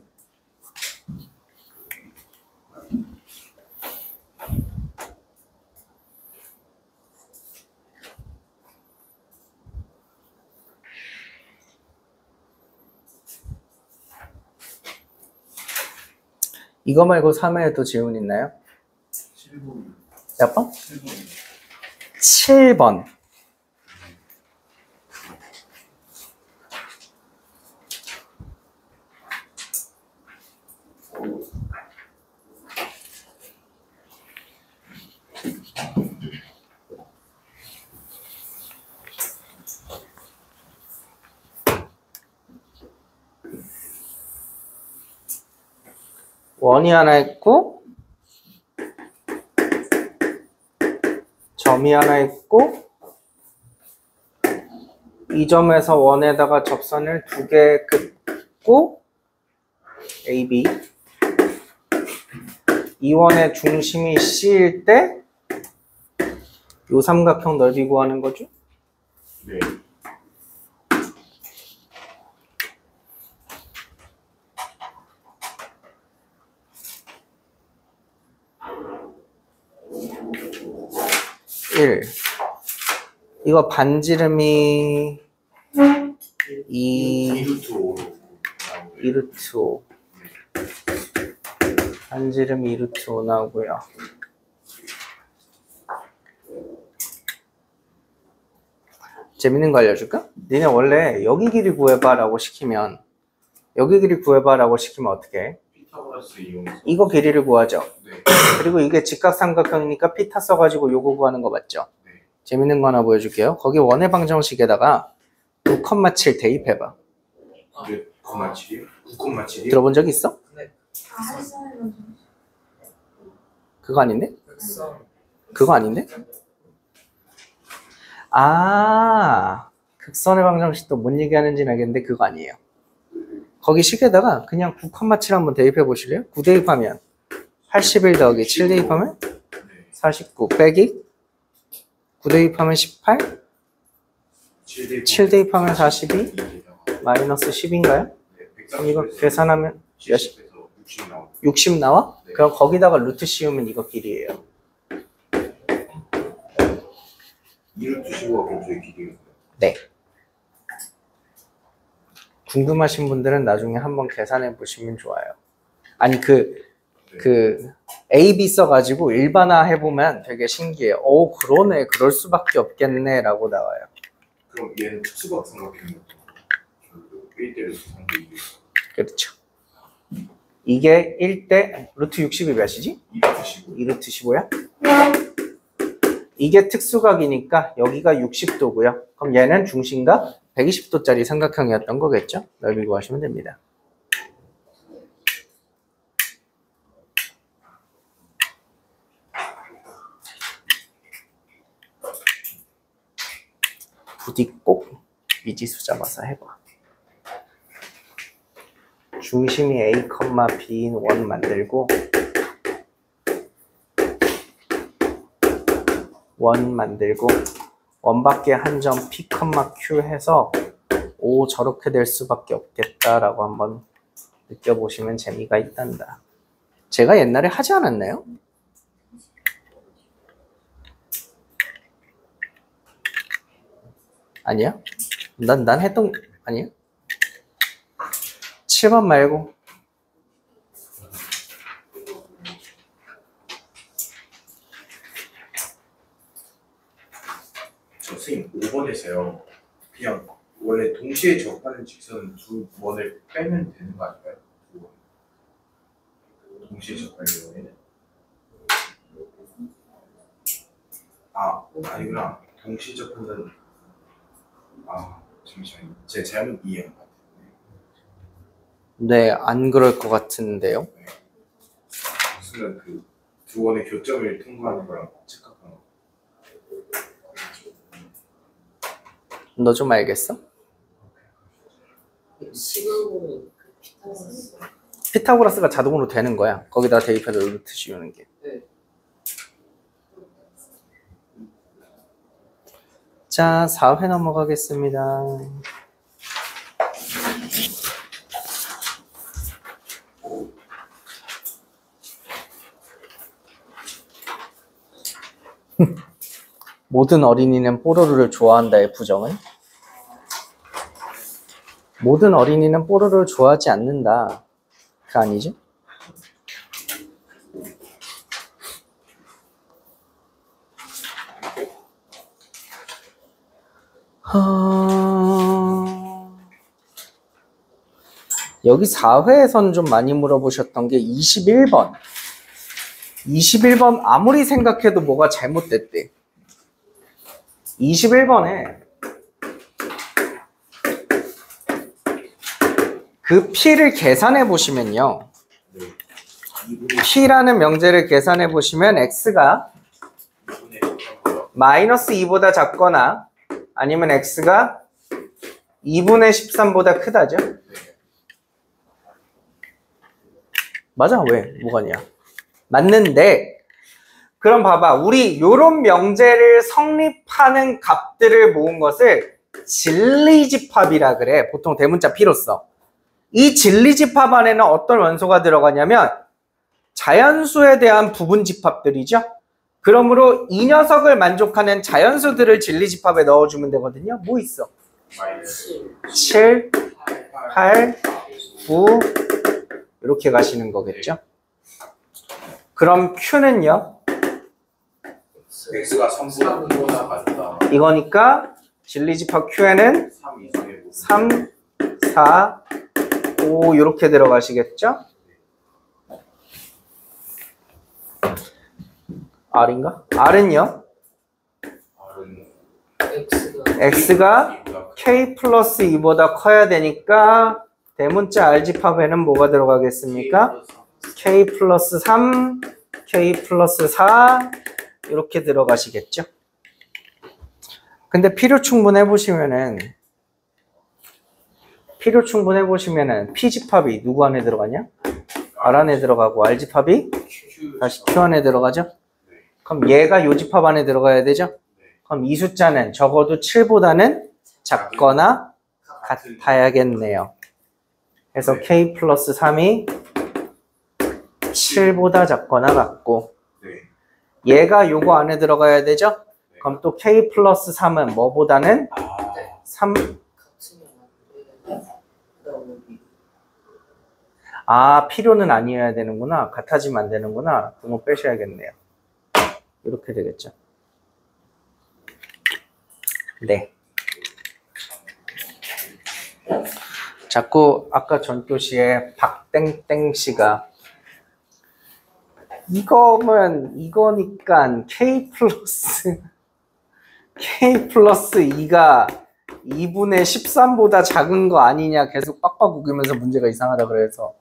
이거 말고 3회에 또 질문 있나요? 7번. 몇 번? 7번. 7번. 원이 하나 있고 점이 하나 있고 이 점에서 원에다가 접선을 2개 긋고 AB 이 원의 중심이 C일 때 요 삼각형 넓이 구하는 거죠? 네. 이거 반지름이 2 2루트 5로. 2루트 5 반지름 2루트 5 나오고요. 재밌는 거 알려줄까? 니네 원래 여기 길이 구해봐 라고 시키면 어떻게 해? 피타고라스 이용해서. 이거 길이를 구하죠. 네. 그리고 이게 직각삼각형이니까 피타 써가지고 요거 구하는 거 맞죠? 네. 재밌는 거 하나 보여줄게요. 거기 원의 방정식에다가 9,7 대입해봐. 9,7이요? 9,7이요? 들어본 적 있어? 아, 했어요. 그거 아닌데? 극선. 그거 아닌데? 아, 극선의 방정식도 뭔 얘기하는지는 알겠는데 그거 아니에요. 거기 식에다가 그냥 9,7 한번 대입해 보실래요? 9 대입하면 81 더하기 7 대입하면 49 빼기 9 대입하면 18 7 대입하면 42 마이너스 10인가요? 그럼 이거 계산하면 몇 60 나오고 60 나와? 네. 그럼 거기다가 루트 씌우면 이거 길이에요. 2루트 15가 범주의 길이에요. 네. 궁금하신 분들은 나중에 한번 계산해 보시면 좋아요. 아니 그 A, B 써가지고 일반화 해보면 되게 신기해요. 오 그러네, 그럴 수밖에 없겠네 라고 나와요. 그럼 얘는 특수각 삼각형인 거죠? 1대 루트 3대 2. 그렇죠. 이게 1대 루트 60이 몇이지? 2루트 15. 2루트 15야? 이게 특수각이니까 여기가 60도고요. 그럼 얘는 중심각 120도짜리 삼각형이었던 거겠죠? 넓이 구하시면 됩니다. 부디 꼭 미지수 잡아서 해봐. 중심이 A, B인 원 만들고 원 밖에 한 점 P, Q 해서 오 저렇게 될 수밖에 없겠다라고 한번 느껴보시면 재미가 있단다. 제가 옛날에 하지 않았나요? 아니야? 난 했던 아니야? 7번 말고 저 선생님 5번에서요. 그냥 원래 동시에 접하는 직선은 두 원을 빼면 되는 거 아닐까요? 두 원. 동시에 접하는 경우에는 아니구나. 동시에 접하는 잠시만요. 제가 잘못 이해한 것 같아요. 네, 안 그럴 것 같은데요. 순간 그 두 원의 교점을 통과하는 거랑 착각한 거. 너 좀 알겠어? 시각으로 그 피타고라스. 피타고라스가 자동으로 되는 거야. 거기다 대입해서 루트 씌우는 게. 네. 자, 4회 넘어가겠습니다. 모든 어린이는 뽀로로를 좋아한다의 부정은? 모든 어린이는 뽀로로를 좋아하지 않는다. 그 아니죠? 여기 4회에서는 좀 많이 물어보셨던 게 21번. 21번 아무리 생각해도 뭐가 잘못됐대. 21번에 그 P를 계산해 보시면요. P라는 명제를 계산해 보시면 X가 마이너스 2보다 작거나 아니면 X가 2분의 13보다 크다죠? 맞아, 왜? 뭐가냐? 맞는데, 그럼 봐봐. 우리 요런 명제를 성립하는 값들을 모은 것을 진리집합이라 그래. 보통 대문자 P로 써. 이 진리집합 안에는 어떤 원소가 들어가냐면 자연수에 대한 부분집합들이죠. 그러므로 이 녀석을 만족하는 자연수들을 진리집합에 넣어주면 되거든요. 뭐 있어? 7, 8, 9 이렇게 가시는 거겠죠. 그럼 Q는요? X가 3보다 같다. 이거니까 진리집합 Q에는 3 이상의 부분. 3, 4, 5 이렇게 들어가시겠죠? R인가? R은요? R은 X가 X가 X보다 K 플러스 2보다 커야 되니까 대문자 R집합에는 뭐가 들어가겠습니까? K 플러스 3, K 플러스 4 이렇게 들어가시겠죠? 근데 필요 충분해 보시면은 P집합이 누구 안에 들어가냐? R 안에 들어가고 R집합이 다시 Q 안에 들어가죠? 그럼 얘가 요 집합 안에 들어가야 되죠? 그럼 이 숫자는 적어도 7보다는 작거나 같아야겠네요. 그래서 K 플러스 3이 7보다 작거나 같고 얘가 요거 안에 들어가야 되죠? 그럼 또 K 플러스 3은 뭐보다는 3 필요는 아니어야 되는구나. 같아지면 안 되는구나. 그거 빼셔야겠네요. 이렇게 되겠죠. 네. 자꾸 아까 전교시에 박땡땡 씨가 이거니까 K 플러스 2가 2분의 13보다 작은 거 아니냐 계속 빡빡 우기면서 문제가 이상하다 그래서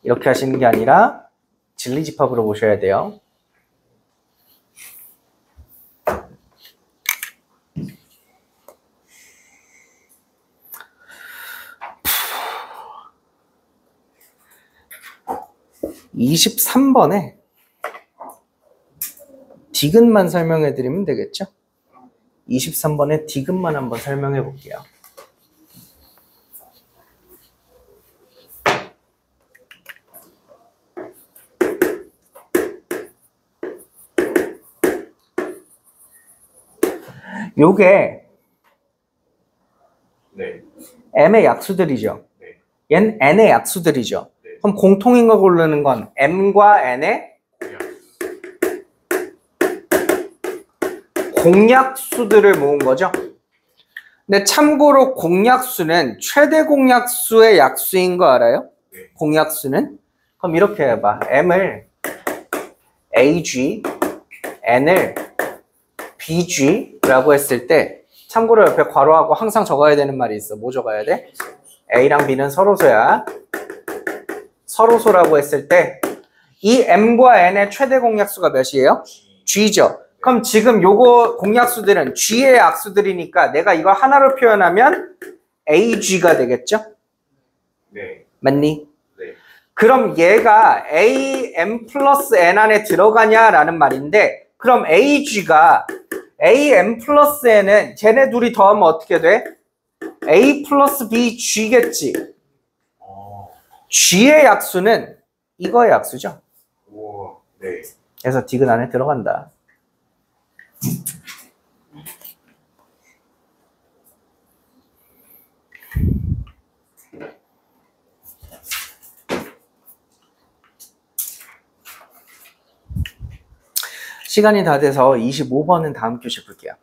이렇게 하시는 게 아니라 진리집합으로 보셔야 돼요. (23번에) 디귿만 설명해 드리면 되겠죠? 23번에 디귿만 한번 설명해 볼게요. 요게 m의 약수들이죠. 얘는 n의 약수들이죠. 그럼 공통인 거 고르는 건 m과 n의 공약수들을 모은 거죠. 근데 참고로 공약수는 최대 공약수의 약수인 거 알아요? 공약수는? 그럼 이렇게 해봐. m을 ag, n을 bg라고 했을 때 참고로 옆에 괄호하고 항상 적어야 되는 말이 있어. 뭐 적어야 돼? a랑 b는 서로소야. 서로소라고 했을 때 이 m과 n의 최대 공약수가 몇이에요? g죠. 그럼 지금 요거 공약수들은 g의 약수들이니까 내가 이거 하나로 표현하면 ag가 되겠죠? 네. 맞니? 네. 그럼 얘가 am 플러스 n 안에 들어가냐라는 말인데 그럼 ag가 am 플러스 n은 쟤네 둘이 더하면 어떻게 돼? a 플러스 b g겠지. g의 약수는 이거의 약수죠. 우와. 네. 그래서 디귿 안에 들어간다. 시간이 다 돼서 25번은 다음 교시 볼게요.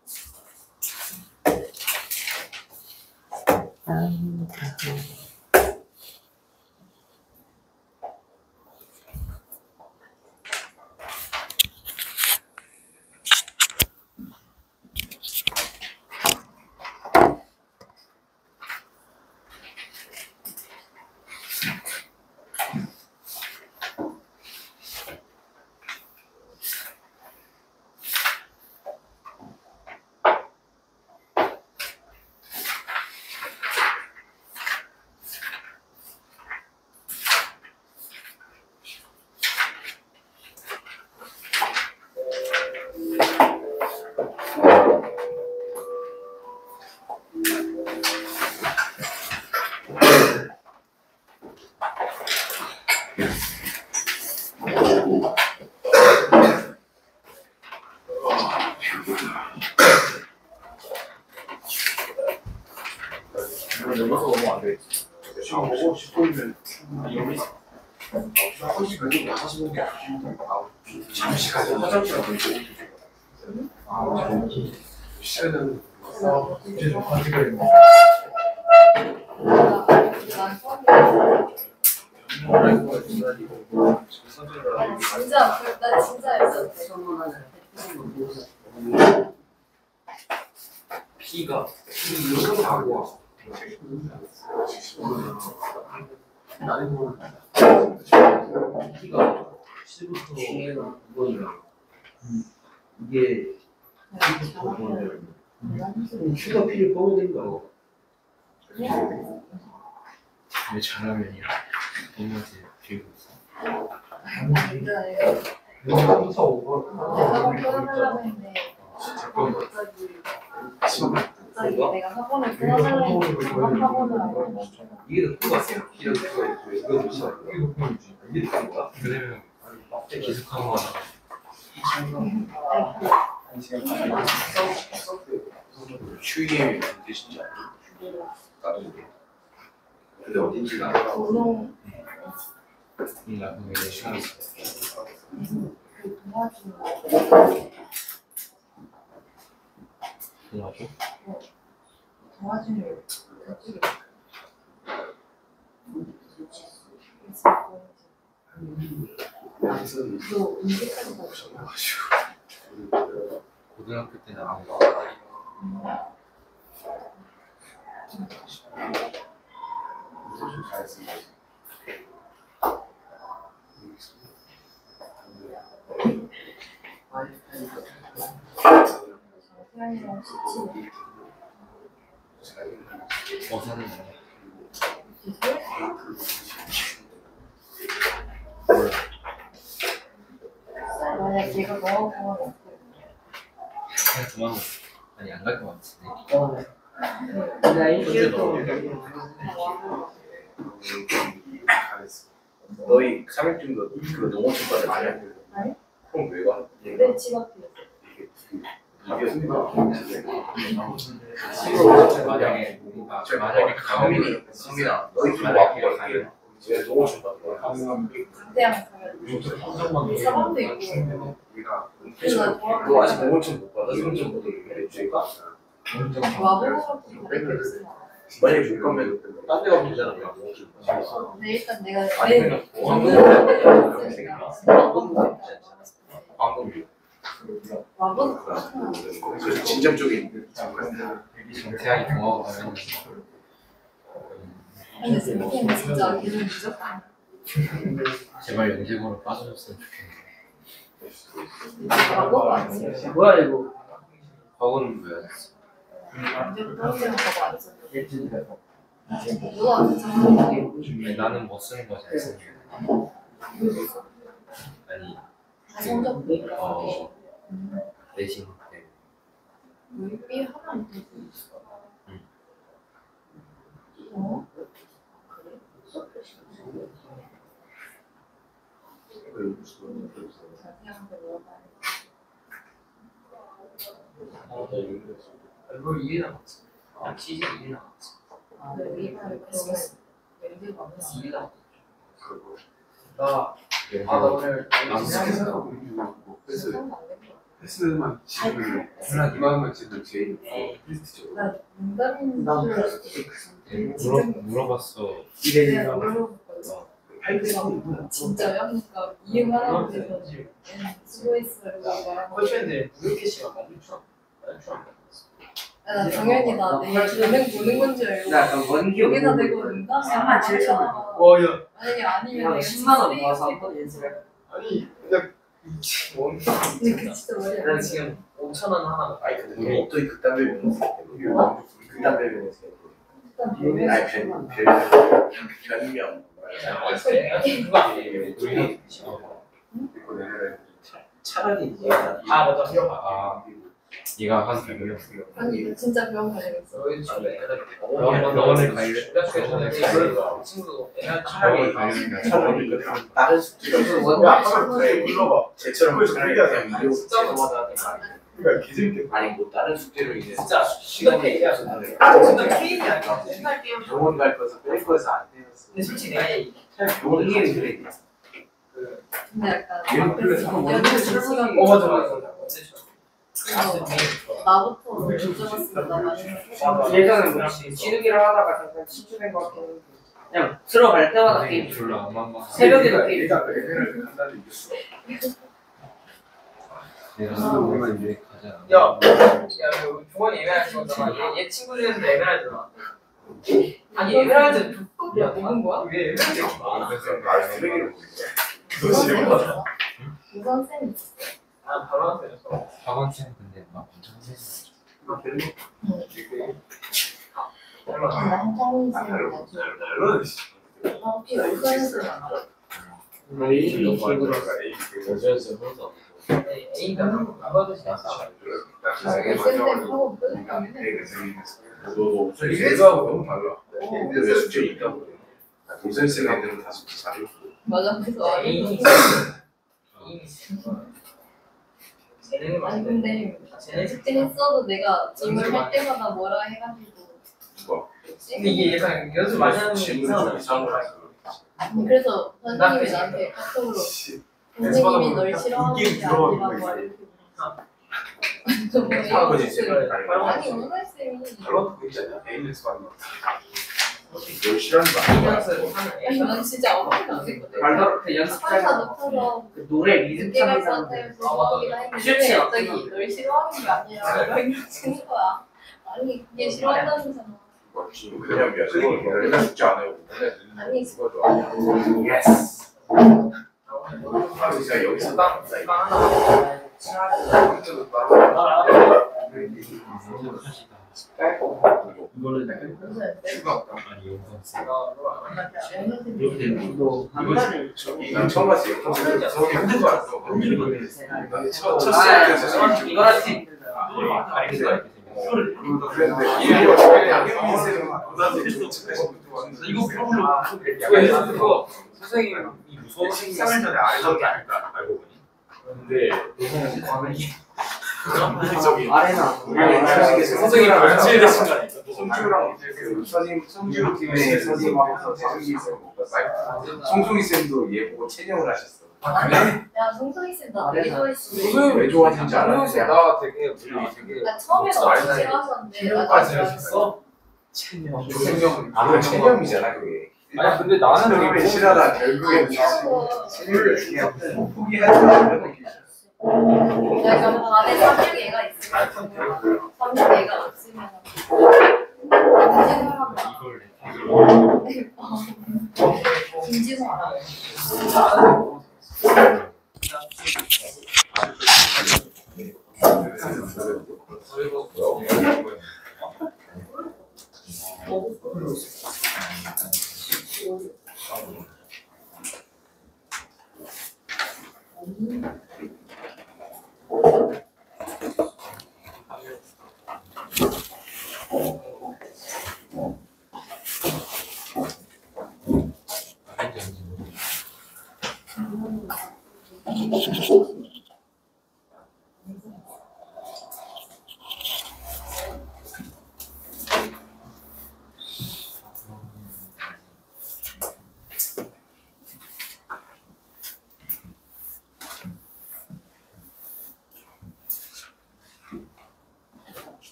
넘어서 오면 안 돼. 지금 먹고 싶으면 여기 45분 게 잠시 가서 화장실 가고 시간은 이제 좀 가지가 있네. 진짜 나 진짜 했었대. B가 이거 하고 B가 10부터 2번이야. 이게 Q가 P를 뽑아낸다. 왜 잘하면이야? 엄마한테 배우고 있어. 내가 학원 끊어달라고 했는데 갑자기 내가 학원을 끊어달라고 했는데 학원을 안 끊어줬어. 이게 더 Q가 P가 Q가 있고 이거 무시하고 이게 더 Q가? 그러면 계속하고 가다가 추위에 뜻인지 알아? 나도 모르. 근데 어딘지 알아? 고동 나중에 시간이 있어. 그 동아중 도와줘? 동아중을 그쪽에 너 언제까지 가셨어? 고등학교 때 나온 거. 태양이랑 시치 어사는 뭐야? 만약 얘가 너무 그냥 도망가. 아니 안 갈 것 같은데. 나 일주일 동안 너희 3일 정도 그거 농어촌 과자 아니야? 아니? 그럼 왜 가? 내 집 앞에 만약에 강민이 성민아 너희 집 와고 갈게. 제가 농어촌 과자 강대양 가면 사방도 있고 그래서 너 아직 농어촌 못 받아? 성전 못 오게 제가 와보고 밖에 없어. 만약에 못 가면 딴 데 가면 되잖아. 근데 일단 내가 아니면 방금 와본 그래서 진점 쪽에 있는 정태양이 동화가 가면 근데 쌤은 진짜 이름 무조건 제발 연재고로 빠져줬으면 좋겠는데. 와본 아니지. 뭐야 이거? 학원 왜 안 했어? 언제부터 언제는 가고 안 썼는데 누가 안 썼어? 아니, 나는 뭐 쓰는 거 잘 쓰는 거 아니 성적 내신 때 물비 하나 있어. 어? 자세한테 물어봐야 이거 2일 남았어. 시즌 2일 남았어. 돼. 이거를 그러면 멘트가 안 했어. 2일 남았어. 나 오늘 시간도 안 된 거야. 헬스만 지금 이만만 지금 제일 리스트죠. 나 문다린 줄 물어봤어. 내가 물어봤거든. 진짜요? 그러니까 이응하라고 해서 수고했어 이러고 말한 거. 코치인데 무역회 씨가 많이 추억. 나 당연히 나 내일 예능 보는 건 줄 알고 나 그럼 원기 여기다 대고 응답 37,000원. 와야 아니 아니면 내가 10만 원 모아서 한번 연습을. 아니 그냥 그 진짜 말이야. 난 지금 5,000원 하나. 아니 근데 어떻게 그딴 배우는 그딴 배우는 일단 아니 보면서 변명 차라리 아 맞아 기억. 아 얘가 한 병이요. 아니 진짜 병원 가야겠어. 너희 집에 병원을 가려고 친구 병원을 가려고 다른 숙제로 불러봐. 제처럼 그냥 이용 숫자마다 그러니까 개재밌게 아니 뭐 다른 숙제로 인해 진짜 시간 얘기야. 진짜 케이크 아니야. 옛날 게임. 병원 갈 거에서 뺄 거에서 안 되었어. 근데 솔직히 내가 병원 가기 그래. 근데 약간 얘는 앞에서 그래서 연습 시간 맞아. 나부터 여쭤봤으면 나 많이 예전에 뭐 지르기를 하다가 잠깐 치주된 것 같긴 한데 그냥 들어갈 때마다 게임 별로 안 만만. 새벽에도 게임. 얘가 얘네를 간단히 이겼어. 내가 이제 야, 종원이 에메랄드 거잖아. 얘 친구 중에서도 에메랄드잖아. 아니 에메랄드 야 먹은 거야? 왜 에메랄드? 쓰레기를 우선 쌤. 아 바로 한 때였어. 학원생 근데 막 엄청 세지. 나 한창이 쌤이가지고. 혹시 우선 쌤. A가 안 받으시지 않았어? 쌤 하고 끝나면 너도 이래서 너무 달라. 근데 왜 숙제 있다고 그래? 도선 쓰는 애들은 다 숙제 잘해. 맞아. 그래서 A는 쟤네는 아니 맞는데 근데 쟤네 숙제 했어도 내가 질문 할 때마다 뭐라 해가지고. 뭐? 근데 이게 약간 연습 많이 하는 게 질문 좀 이상하다. 이상한 거 같아. 그래서 선생님이 나한테 카톡으로 선생님이 널 싫어하는 게 아니라고 말해주고. 할아버지 질문 아니 오늘 쌤이 잘못 있잖아. 애인을 수하는 거. 널 싫어하는 거 아니야? 아니 난 진짜 아무것도 안 했거든. 그 연습할 한사 높아서 그 노래 리듬 늦게 갈 타는 것 같아요. 사람들. 좋아하긴 했는데 갑자기 널 싫어하는 게 아니라 이러는 거야. 아니 그게 싫어한다면서나. 그냥 미안. 내가 숙제 안 해요. 아니 예스. 아 진짜 여기서 빵 하나 이거를 무슨 추가. 아니 영상 이거 처음 봤어요. 저기 한두 번 왔어. 첫 시간에 이거라지. 이거 선생님이 무서운 식상을 전에 안 했던 게 아닐까 알고 보니. 근데 저기 아레나. 선생님이랑 같이 되신 거 아니까? 성주랑 그 성주 팀의 선생님하고 재승기 쌤 송송이 쌤도 얘 보고 체념을 하셨어. 야 송소희 쌤나 되게 좋아했어. 왜 좋아하는지 알았는데 나 되게 나 처음에는 엄청 싫어하셨는데 나중에 하셨어? 조승경 그건 체념이잖아 그게. 아니 근데 나는 선생님이 싫어하다 결국엔 싫어서 체념을 그냥 포기하지 않는 게 내가 반에 3명 애가 있으면 3명 애가 없으면 생각하면 김지성 알아?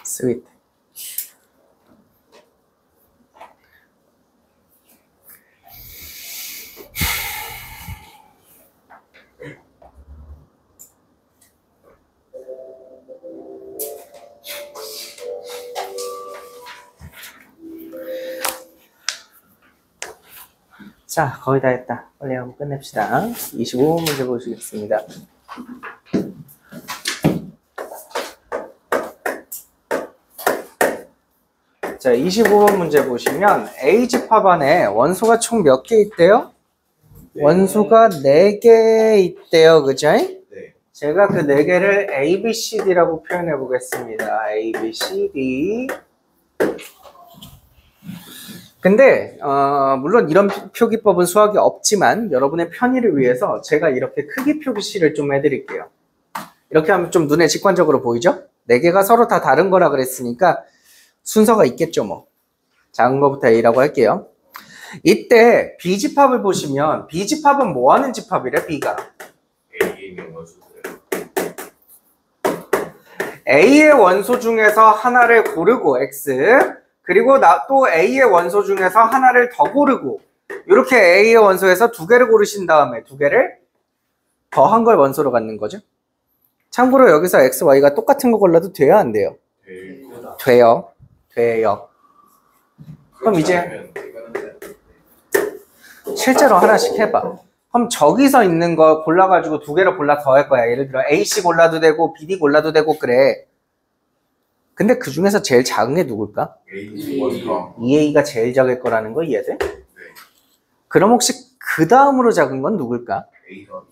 스윗. 자, 거의 다 했다. 빨리 하고 끝냅시다. 25번 문제 보시겠습니다. 자, 25번 문제 보시면 A집합 안에 원소가 총 몇 개 있대요? 원소가 4개 있대요. 그죠? 네. 제가 그 4개를 A, B, C, D라고 표현해 보겠습니다. A, B, C, D. 근데 물론 이런 표기법은 수학에 없지만 여러분의 편의를 위해서 제가 이렇게 크기 표기시를 좀 해드릴게요. 이렇게 하면 좀 눈에 직관적으로 보이죠? 4개가 서로 다 다른 거라 그랬으니까 순서가 있겠죠 뭐. 작은 거부터 A라고 할게요. 이때 B집합을 보시면 B집합은 뭐 하는 집합이래? B가 A에 있는 원소들. A의 원소 중에서 하나를 고르고 X, 그리고 또 A의 원소 중에서 하나를 더 고르고, 이렇게 A의 원소에서 2개를 고르신 다음에 2개를 더한 걸 원소로 갖는 거죠. 참고로 여기서 X, Y가 똑같은 거 골라도 돼요? 안 돼요? 돼요. 돼요. 그럼 이제 실제로 하나씩 해봐. 그럼 저기서 있는 거 골라가지고 2개를 골라 더할 거야. 예를 들어 AC 골라도 되고 BD 골라도 되고 그래. 근데 그 중에서 제일 작은 게 누굴까? A 원소. 2A가 제일 작을 거라는 거 이해돼? 그럼 혹시 그 다음으로 작은 건 누굴까? A 더하기.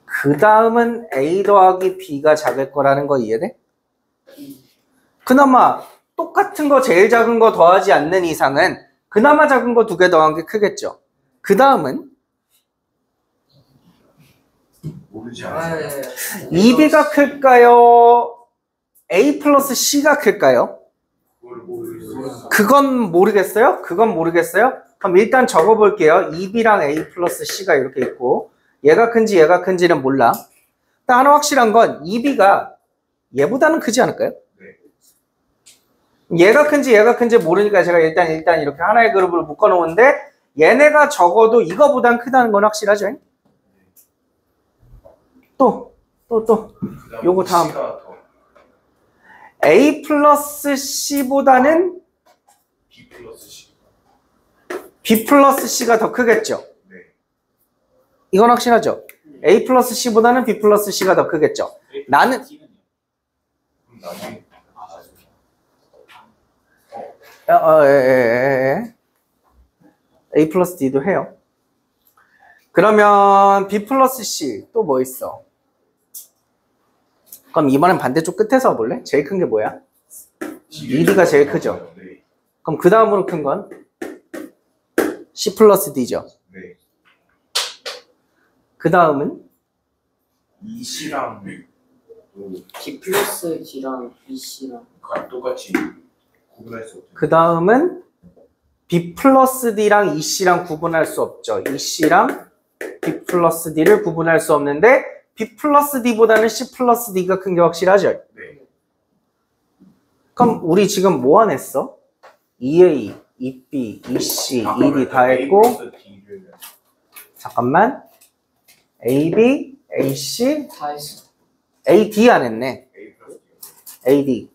그 다음은 A 더하기 B가 작을 거라는 거 이해돼? 그나마 똑같은 거 제일 작은 거 더하지 않는 이상은 그나마 작은 거 2개 더한 게 크겠죠. 그 다음은 모르지 아, 않아요. 예. 2B가 클까요? A 플러스 C가 클까요? 그걸 모르겠어요. 그건 모르겠어요? 그건 모르겠어요? 그럼 일단 적어볼게요. 2B랑 A 플러스 C가 이렇게 있고 얘가 큰지 얘가 큰지는 몰라. 딱 하나 확실한 건 2B가 얘보다는 크지 않을까요? 얘가 큰지 얘가 큰지 모르니까 제가 일단 이렇게 하나의 그룹을 묶어놓은데 얘네가 적어도 이거보단 크다는 건 확실하죠? 또 그다음 요거 다음. C가 더 A 플러스 C보다는 B 플러스 C. B 플러스 C가 더 크겠죠? 네. 이건 확실하죠? A 플러스 C보다는 B 플러스 C가 더 크겠죠? 나는 그럼 나중에 A 플러스 D도 해요. 그러면 B 플러스 C 또 뭐 있어? 그럼 이번엔 반대쪽 끝에서 와볼래? 제일 큰 게 뭐야? 2D가 제일 크죠? 네. 그럼 그 다음으로 큰 건 C 플러스 D죠? 네. 그 다음은 이 C랑 또 D 플러스 G랑 BC랑 똑같이 구분할 수 없죠. 그 다음은 B 플러스 D랑 EC랑 구분할 수 없죠. EC랑 B 플러스 D를 구분할 수 없는데 B 플러스 D보다는 C 플러스 D가 큰 게 확실하죠. 네. 그럼 우리 지금 뭐 안 했어? EA, EB, EC, ED 다 했고 잠깐만 AB, AC, 다 했어. AD 안 했네. AD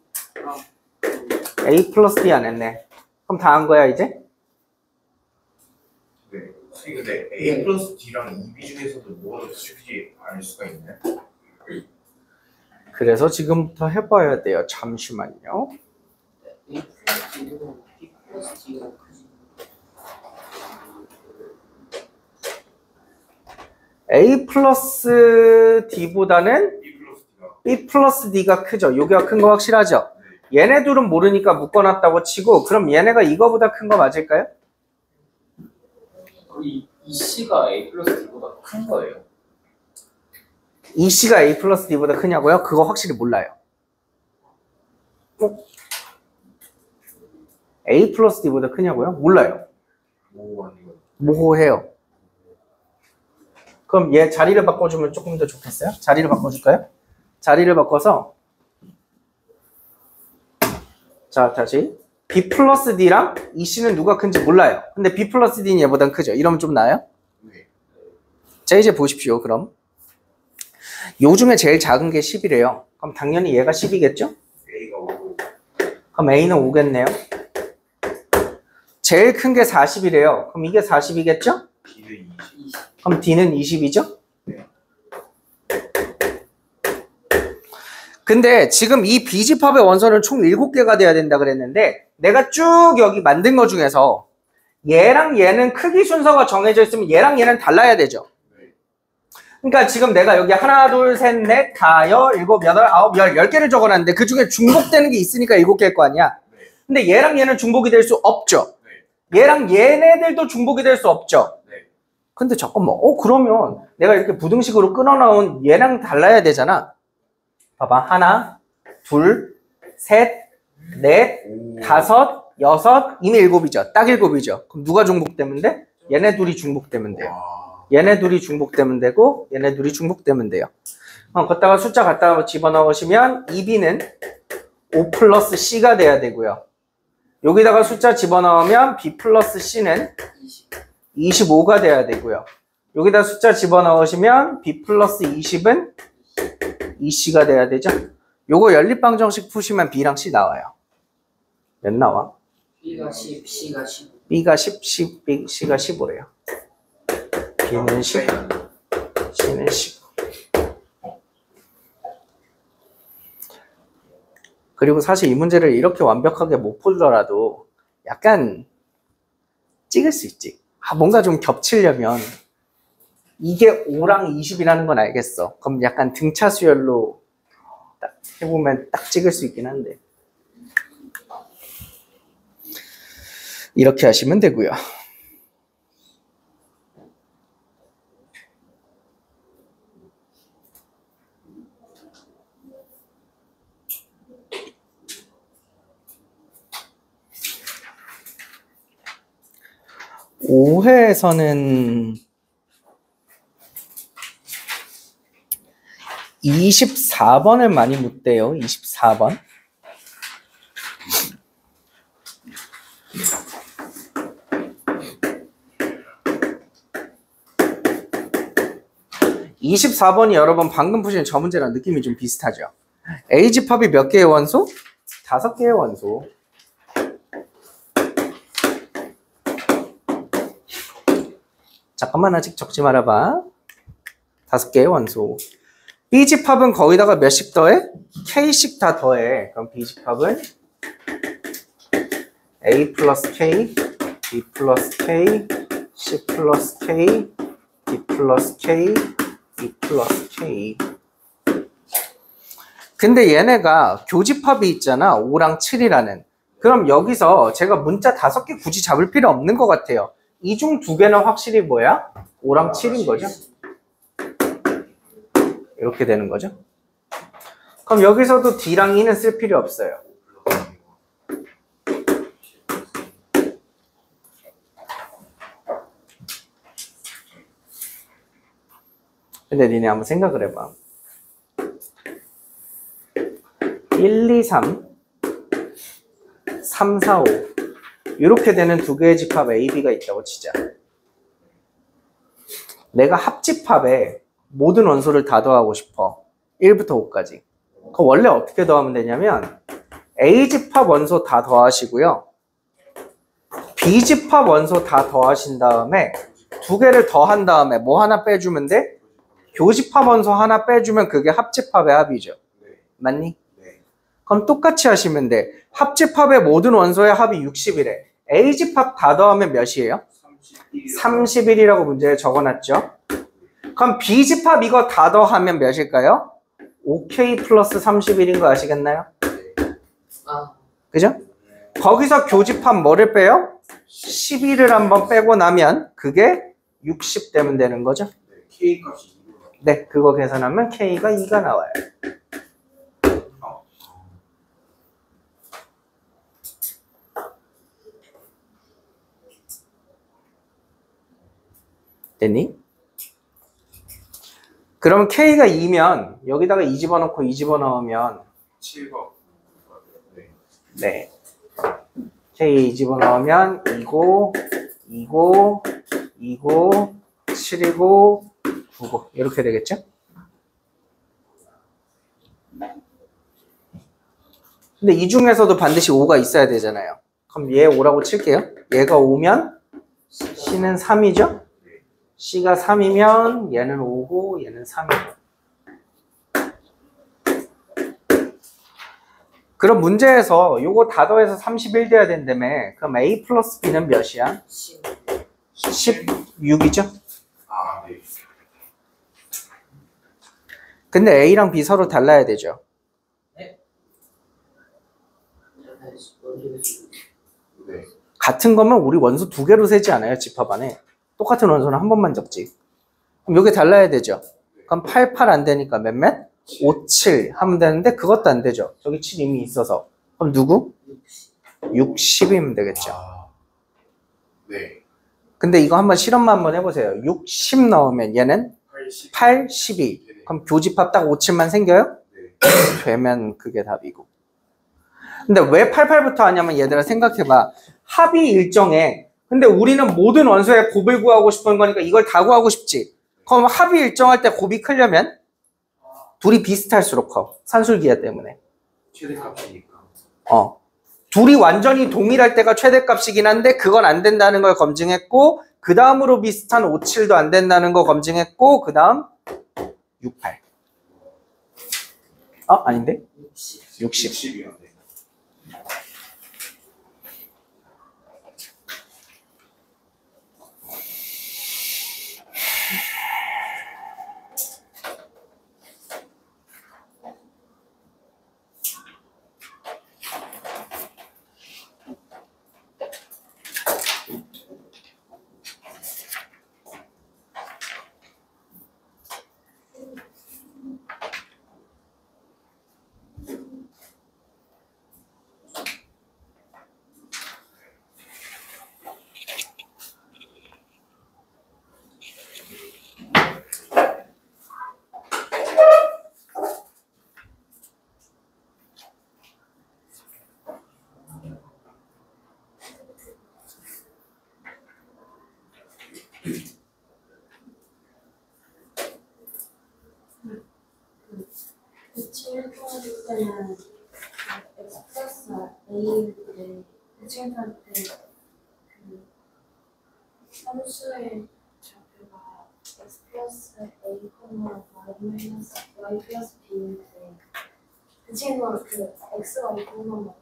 A 플러스 D 안 했네. 그럼 다 한 거야 이제? 네. 근데 A 플러스 D랑 EB 중에서도 뭐가 더 쉽지 않을 수가 있네. 그래서 지금부터 해봐야 돼요. 잠시만요. A 플러스 D도 B 플러스 D가 크지. A 플러스 D보다는 B 플러스 D가 B 플러스 D가 크죠. 여기가 큰 거 확실하죠? 얘네 둘은 모르니까 묶어놨다고 치고 그럼 얘네가 이거보다 큰 거 맞을까요? 이 C가 A 플러스 D보다 큰 거예요. EC가 A 플러스 D보다 크냐고요? 그거 확실히 몰라요. A 플러스 D보다 크냐고요? 몰라요. 뭐 아니고 모호해요. 그럼 얘 자리를 바꿔주면 조금 더 좋겠어요? 자리를 바꿔줄까요? 자리를 바꿔서 자 다시 B 플러스 D랑 EC는 누가 큰지 몰라요. 근데 B 플러스 D는 얘보단 크죠. 이러면 좀 나아요? 네. 자 이제 보십시오. 그럼 요 중에 제일 작은 게 10이래요. 그럼 당연히 얘가 10이겠죠? A가 5. 그럼 A는 5겠네요. 제일 큰 게 40이래요. 그럼 이게 40이겠죠? B는 20. 그럼 D는 20이죠? 근데 지금 이 B집합의 원소는 총 7개가 돼야 된다 그랬는데 내가 쭉 여기 만든 거 중에서 얘랑 얘는 크기 순서가 정해져 있으면 얘랑 얘는 달라야 되죠. 그러니까 지금 내가 여기 하나, 둘, 셋, 넷, 다, 여, 일곱, 여덟, 아홉, 열, 10개를 적어놨는데 그 중에 중복되는 게 있으니까 7개일 거 아니야. 근데 얘랑 얘는 중복이 될 수 없죠. 얘랑 얘네들도 중복이 될 수 없죠. 근데 잠깐만, 그러면 내가 이렇게 부등식으로 끊어놓은 얘랑 달라야 되잖아. 봐봐. 하나, 둘, 셋, 넷, 오. 다섯, 여섯, 이미 일곱이죠. 딱 일곱이죠. 그럼 누가 중복되면 돼? 얘네 둘이 중복되면 돼요. 와. 얘네 둘이 중복되면 되고 얘네 둘이 중복되면 돼요. 걷다가 숫자 갖다 집어넣으시면 2b는 5 플러스 c가 돼야 되고요. 여기다가 숫자 집어넣으면 b 플러스 c는 25가 돼야 되고요. 여기다 숫자 집어넣으시면 b 플러스 20은 2c가 돼야 되죠. 요거 연립방정식 푸시면 b랑 c 나와요. 몇 나와? B가 10, C가 10. b가 10, c가 15래요. b는 10, c는 15. 그리고 사실 이 문제를 이렇게 완벽하게 못 풀더라도 약간 찍을 수 있지. 뭔가 좀 겹치려면 이게 5랑 20이라는 건 알겠어. 그럼 약간 등차 수열로 딱 해보면 딱 찍을 수 있긴 한데 이렇게 하시면 되고요. 오회에서는 24번을 많이 묻대요. 24번. (24번이) 여러분 방금 푸신 저 문제랑 느낌이 좀 비슷하죠. A집합이 몇 개의 원소? 5개의 원소. 잠깐만 아직 적지 말아봐. 5개의 원소. B집합은 거기다가 몇씩 더해? K씩 다 더해. 그럼 B집합은 A 플러스 K, B 플러스 K, C 플러스 K, D 플러스 K, E 플러스 K. 근데 얘네가 교집합이 있잖아. 5랑 7이라는. 그럼 여기서 제가 문자 5개 굳이 잡을 필요 없는 것 같아요. 이 중 2개는 확실히 뭐야? 5랑 7인 거죠. 이렇게 되는 거죠. 그럼 여기서도 D랑 E는 쓸 필요 없어요. 근데 니네 한번 생각을 해봐. 1, 2, 3, 3, 4, 5 이렇게 되는 2개의 집합 A, B가 있다고 치자. 내가 합집합에 모든 원소를 다 더하고 싶어. 1부터 5까지. 그럼 원래 어떻게 더하면 되냐면 A집합 원소 다 더하시고요. B집합 원소 다 더하신 다음에 2개를 더한 다음에 뭐 하나 빼주면 돼? 교집합 원소 하나 빼주면 그게 합집합의 합이죠. 맞니? 네. 그럼 똑같이 하시면 돼. 합집합의 모든 원소의 합이 60이래. A집합 다 더하면 몇이에요? 31이라고 문제에 적어놨죠. 그럼 B집합 이거 다 더하면 몇일까요? 5K 플러스 31인 거 아시겠나요? 아, 그죠? 거기서 교집합 뭐를 빼요? 11을 한번 빼고 나면 그게 60 되면 되는 거죠. 네. K 값이 2로 네, 그거 계산하면 K가 2가 나와요. 됐니? 그러면 K가 2면 여기다가 2 집어넣고 2 집어넣으면 7번. 네. 네. K 2 집어넣으면 2고 2고 2고 7이고 9고 이렇게 되겠죠? 근데 이 중에서도 반드시 5가 있어야 되잖아요. 그럼 얘 5라고 칠게요. 얘가 5면 C는 3이죠? C가 3이면 얘는 5고 얘는 3이고. 그럼 문제에서 요거 다 더해서 31 돼야 된다며. 그럼 A 플러스 B는 몇이야? 16이죠? 아, 네. 근데 A랑 B 서로 달라야 되죠. 네. 같은 거면 우리 원소 2개로 세지 않아요, 집합 안에. 똑같은 원소는 한 번만 적지. 그럼 요게 달라야 되죠. 그럼 8, 8 안 되니까 몇몇? 5, 7 하면 되는데 그것도 안 되죠. 저기 7 이미 있어서. 그럼 누구? 60이면 되겠죠. 네. 근데 이거 한번 실험만 한번 해보세요. 60 넣으면 얘는 80. 8, 12. 그럼 교집합 딱 5, 7만 생겨요? 네. 되면 그게 답이고. 근데 왜 88부터 하냐면 얘들아 생각해봐. 합이 일정해. 근데 우리는 모든 원소의 곱을 구하고 싶은 거니까 이걸 다 구하고 싶지. 그럼 합이 일정할 때 곱이 크려면 둘이 비슷할수록 커. 산술기하 때문에. 최대값이니까. 둘이 완전히 동일할 때가 최대값이긴 한데 그건 안 된다는 걸 검증했고 그 다음으로 비슷한 5, 7도 안 된다는 거 검증했고 그 다음 6, 8. 아닌데? 60. 60이요. 네. 칠할 때는 x 플러스 a일 때 칠할 때그 함수의 좌표가 x 플러스 a, y 마이너스 y 플러스 b일 때 그 친구는 그 x, y 만 먹는 거고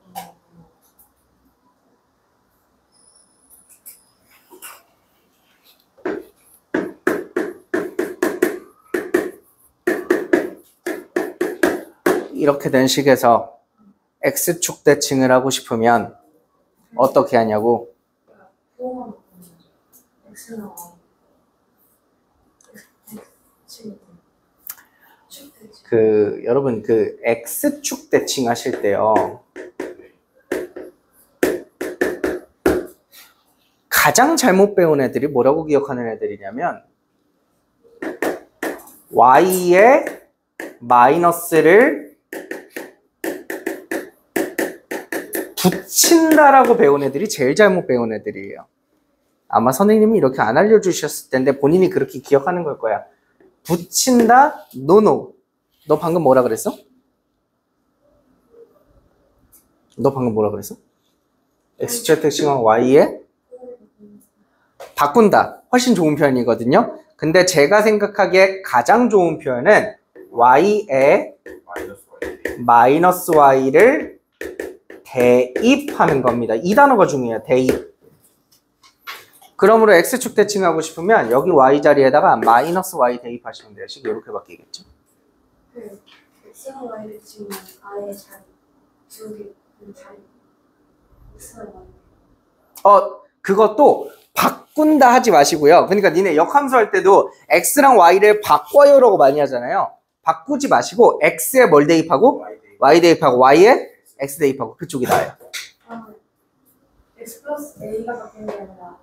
이렇게 된 식에서 X축 대칭을 하고 싶으면 어떻게 하냐고. 부호만 먹는 거죠. x랑 y 여러분 그 X축 대칭 하실 때요. 가장 잘못 배운 애들이 뭐라고 기억하는 애들이냐면 Y에 마이너스를 붙인다라고 배운 애들이 제일 잘못 배운 애들이에요. 아마 선생님이 이렇게 안 알려주셨을 텐데 본인이 그렇게 기억하는 걸 거야. 붙인다? 노노. 너 방금 뭐라 그랬어? 너 방금 뭐라 그랬어? X축 Y에 바꾼다. 훨씬 좋은 표현이거든요. 근데 제가 생각하기에 가장 좋은 표현은 Y에 마이너스 Y를 대입하는 겁니다. 이 단어가 중요해요. 대입. 그러므로 X축 대칭하고 싶으면 여기 Y 자리에다가 마이너스 Y 대입하시면 돼요. 식이 이렇게 바뀌겠죠. 그 x랑 y를 지금 아예 잘 지우개 자리 x랑 y 그것도 바꾼다 하지 마시고요. 그러니까 니네 역함수 할 때도 X랑 Y를 바꿔요라고 많이 하잖아요. 바꾸지 마시고 X에 뭘 대입하고 Y 대입하고 Y에 X 대입하고 그쪽이 나아요. x 플러스 a가 바뀌는 게 아니라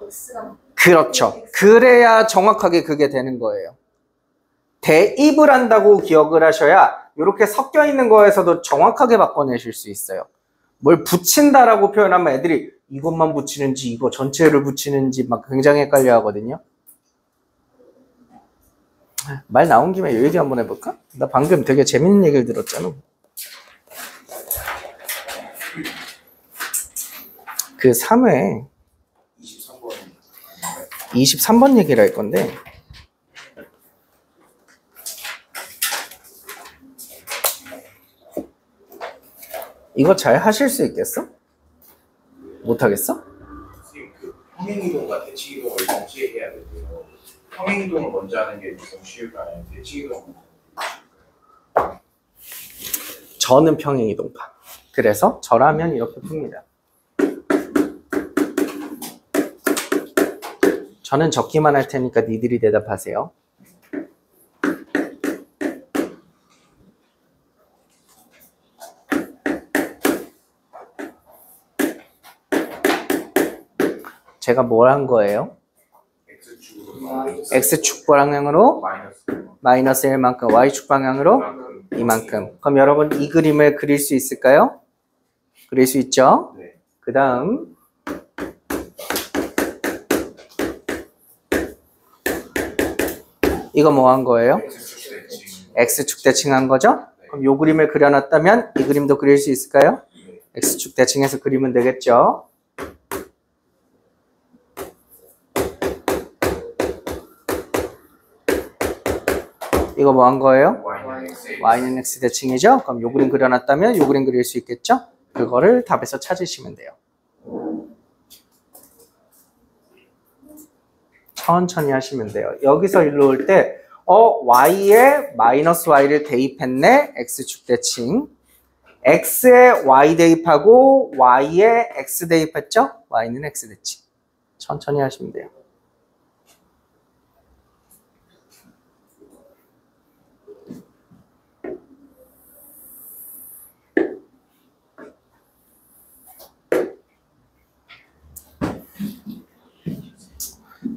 x가 그렇죠. 그래야 정확하게 그게 되는 거예요. 대입을 한다고 기억을 하셔야 이렇게 섞여 있는 거에서도 정확하게 바꿔내실 수 있어요. 뭘 붙인다라고 표현하면 애들이 이것만 붙이는지 이거 전체를 붙이는지 막 굉장히 헷갈려 하거든요. 말 나온 김에 이 얘기 한번 해볼까? 나 방금 되게 재밌는 얘기를 들었잖아. 그 3회 23번 얘기를 할 건데 이거 잘 하실 수 있겠어? 못하겠어? 선생님 그 평행이동과 대칭이동을 동시에 해야 되고요. 평행이동을 먼저 하는 게 좀 쉬울까요? 대칭이동을 먼저 하는 게 저는 평행이동파. 그래서 저라면 이렇게 풉니다. 저는 적기만 할 테니까 니들이 대답하세요. 제가 뭘 한 거예요? X축으로 X축 방향으로 마이너스 1만큼, Y축 방향으로 이만큼. 그럼 여러분 이 그림을 그릴 수 있을까요? 그릴 수 있죠? 네. 그 다음 이거 뭐 한 거예요? X축 대칭한 거죠? 그럼 요 그림을 그려놨다면 이 그림도 그릴 수 있을까요? X축 대칭해서 그리면 되겠죠? 이거 뭐 한 거예요? Y는 X 대칭이죠? 그럼 요 그림 그려놨다면 요 그림 그릴 수 있겠죠? 그거를 답에서 찾으시면 돼요. 천천히 하시면 돼요. 여기서 일로 올 때 Y에 마이너스 Y를 대입했네. X축 대칭. X에 Y 대입하고 Y에 X 대입했죠? Y는 X 대칭. 천천히 하시면 돼요.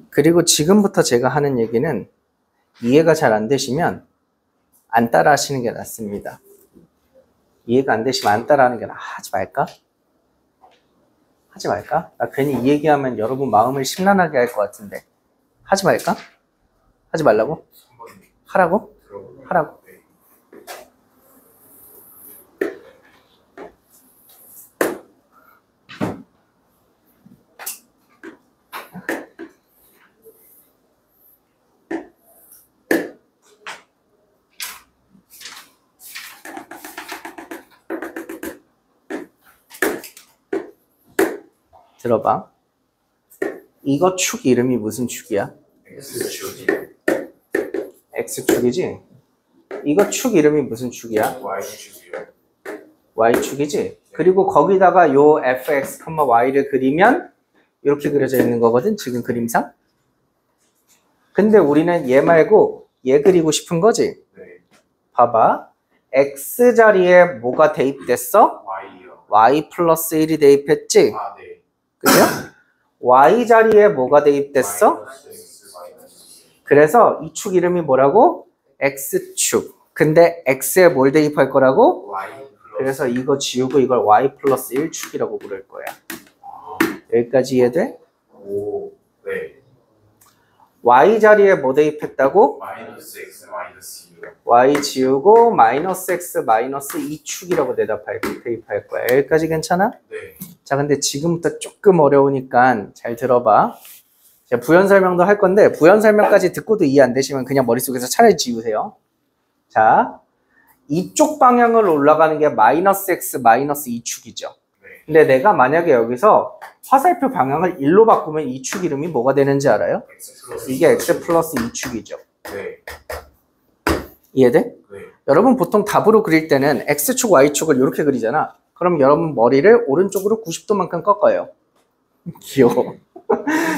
그리고 지금부터 제가 하는 얘기는 이해가 잘 안 되시면 안 따라 하시는 게 낫습니다. 이해가 안 되시면 안 따라 하는 게 하지 말까? 하지 말까? 나 괜히 이 얘기하면 여러분 마음을 심란하게 할 것 같은데 하지 말까? 하지 말라고? 하라고? 하라고? 들어봐. 이거 축 이름이 무슨 축이야? X축이지? 이거 축 이름이 무슨 축이야? Y축이지? 그리고 거기다가 요 fx, y를 그리면 이렇게 그려져 있는 거거든, 지금 그림상. 근데 우리는 얘 말고 얘 그리고 싶은 거지? 봐봐. X 자리에 뭐가 대입됐어? Y 플러스 1이 대입했지? 그죠? Y 자리에 뭐가 대입됐어? 그래서 이 축 이름이 뭐라고? X축. 근데 X에 뭘 대입할 거라고? 그래서 이거 지우고 이걸 Y 플러스 1축이라고 부를 거야. 여기까지 이해돼? 네. Y 자리에 뭐 대입했다고? Y 지우고 마이너스 X 마이너스 2축이라고 대입할 거야. 여기까지 괜찮아? 네. 자, 근데 지금부터 조금 어려우니까 잘 들어봐. 제가 부연 설명도 할 건데 부연 설명까지 듣고도 이해 안 되시면 그냥 머릿속에서 차라리 지우세요. 자, 이쪽 방향을 올라가는 게 마이너스 X 마이너스 2축이죠. 근데 내가 만약에 여기서 화살표 방향을 1로 바꾸면 이 축 이름이 뭐가 되는지 알아요? 이게 X 플러스 2축이죠. 네. 이해돼? 네. 여러분 보통 답으로 그릴 때는 X축, Y축을 이렇게 그리잖아. 그럼 여러분 머리를 오른쪽으로 90도만큼 꺾어요. 귀여워.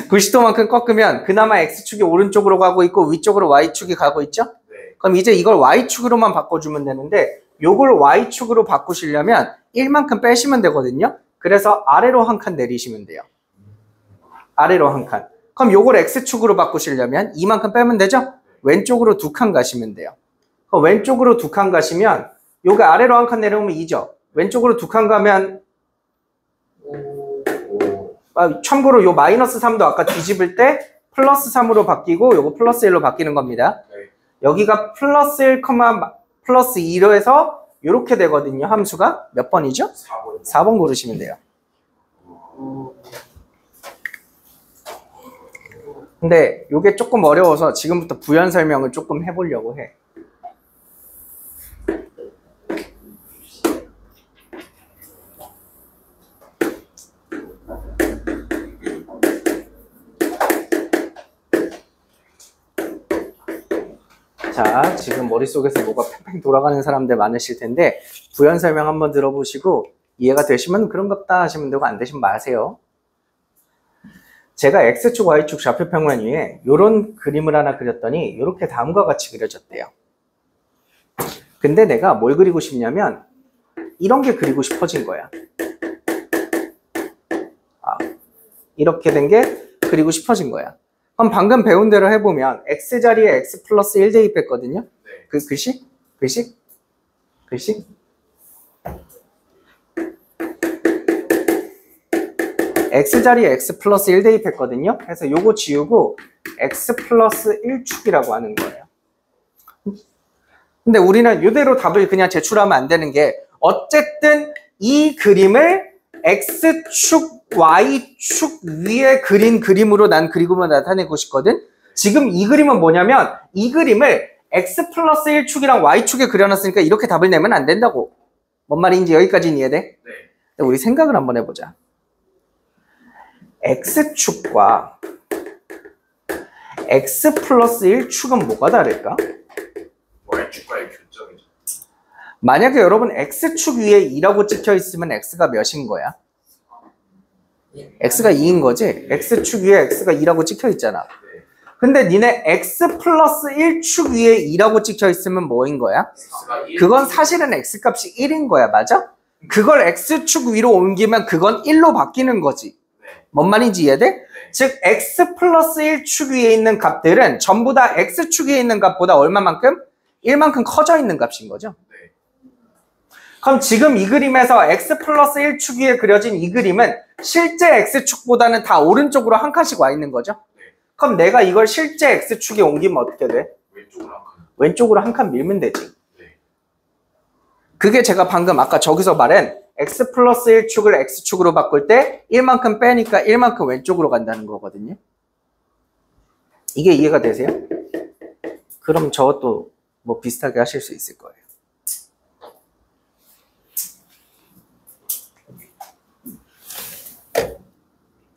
90도만큼 꺾으면 그나마 X축이 오른쪽으로 가고 있고 위쪽으로 Y축이 가고 있죠? 네. 그럼 이제 이걸 Y축으로만 바꿔주면 되는데 요걸 Y축으로 바꾸시려면 1만큼 빼시면 되거든요. 그래서 아래로 한 칸 내리시면 돼요. 아래로 한 칸. 그럼 요걸 X축으로 바꾸시려면 2만큼 빼면 되죠? 왼쪽으로 2칸 가시면 돼요. 그럼 왼쪽으로 2칸 가시면 요게 아래로 한 칸 내려오면 2죠. 왼쪽으로 2칸 가면 참고로 요 마이너스 3도 아까 뒤집을 때 플러스 3으로 바뀌고 요거 플러스 1로 바뀌는 겁니다. 여기가 플러스 1, 플러스 2로 해서 이렇게 되거든요. 함수가 몇 번이죠? 4번 고르시면 돼요. 근데 이게 조금 어려워서 지금부터 부연 설명을 조금 해보려고 해. 자, 지금 머릿속에서 뭐가 팽팽 돌아가는 사람들 많으실 텐데 부연 설명 한번 들어보시고 이해가 되시면 그런갑다 하시면 되고 안 되시면 마세요. 제가 X축, Y축 좌표평면 위에 이런 그림을 하나 그렸더니 이렇게 다음과 같이 그려졌대요. 근데 내가 뭘 그리고 싶냐면 이런 게 그리고 싶어진 거야. 이렇게 된 게 그리고 싶어진 거야. 그럼 방금 배운 대로 해보면 x 자리에 x 플러스 1 대입했거든요. 네. 그 글씨? 글씨? 글씨? x 자리에 x 플러스 1 대입했거든요. 그래서 요거 지우고 x 플러스 1축이라고 하는 거예요. 근데 우리는 이대로 답을 그냥 제출하면 안 되는 게 어쨌든 이 그림을 x축, y축 위에 그린 그림으로 난 그림으로 나타내고 싶거든. 지금 이 그림은 뭐냐면 이 그림을 x 플러스 1축이랑 y축에 그려놨으니까 이렇게 답을 내면 안 된다고. 뭔 말인지 여기까지는 이해돼? 네. 근데 우리 생각을 한번 해보자. x축과 x 플러스 1축은 뭐가 다를까? y축과의 교점이죠. 만약에 여러분 x축 위에 2라고 찍혀 있으면 x가 몇인 거야? x가 2인 거지? x축 위에 x가 2라고 찍혀 있잖아. 네. 근데 니네 x 플러스 1축 위에 2라고 찍혀 있으면 뭐인 거야? x가 1. 그건 사실은 x값이 1인 거야, 맞아? 그걸 x축 위로 옮기면 그건 1로 바뀌는 거지. 네. 뭔 말인지 이해돼? 네. 즉 x 플러스 1축 위에 있는 값들은 전부 다 x축 위에 있는 값보다 얼마만큼? 1만큼 커져 있는 값인 거죠. 네. 그럼 지금 이 그림에서 x 플러스 1축 위에 그려진 이 그림은 실제 x축보다는 다 오른쪽으로 한 칸씩 와 있는 거죠. 네. 그럼 내가 이걸 실제 x축에 옮기면 어떻게 돼? 왼쪽으로 한 칸. 왼쪽으로 한 칸 밀면 되지. 네. 그게 제가 방금 아까 저기서 말한 x 플러스 1축을 x축으로 바꿀 때 1만큼 빼니까 1만큼 왼쪽으로 간다는 거거든요. 이게 이해가 되세요? 그럼 저것도 뭐 비슷하게 하실 수 있을 거예요.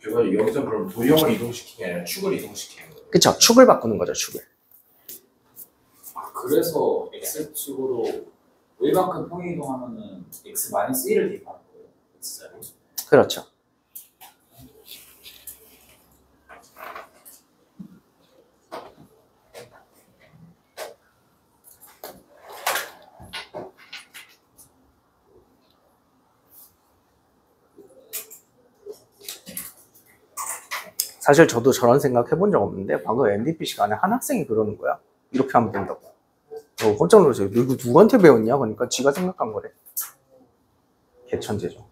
그래서 여기서 그럼 도형을 이동시키는 게 아니라 축을 이동시키는 거예요. 그쵸? 축을 바꾸는 거죠, 축을. 아, 그래서 x축으로 V만큼 평행이동하면은 x-1을 대입하는 거예요. x자리. 그렇죠. 사실 저도 저런 생각 해본 적 없는데 방금 MDP 시간에 한 학생이 그러는 거야. 이렇게 하면 된다고. 깜짝 놀랐어요. 너 이거 누구한테 배웠냐? 그러니까 지가 생각한 거래. 개천재죠.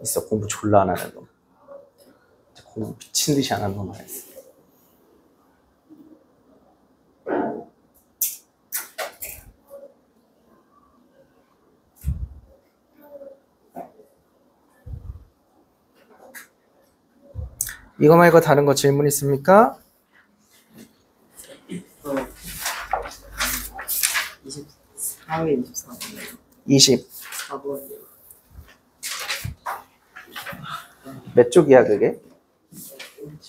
있어, 공부 졸라 안 하는 놈. 공부 미친 듯이 안 하는 놈만 했어. 이거 말고 다른 거 질문 있습니까? 24회 24번 20. 4번 몇 쪽이야 그게?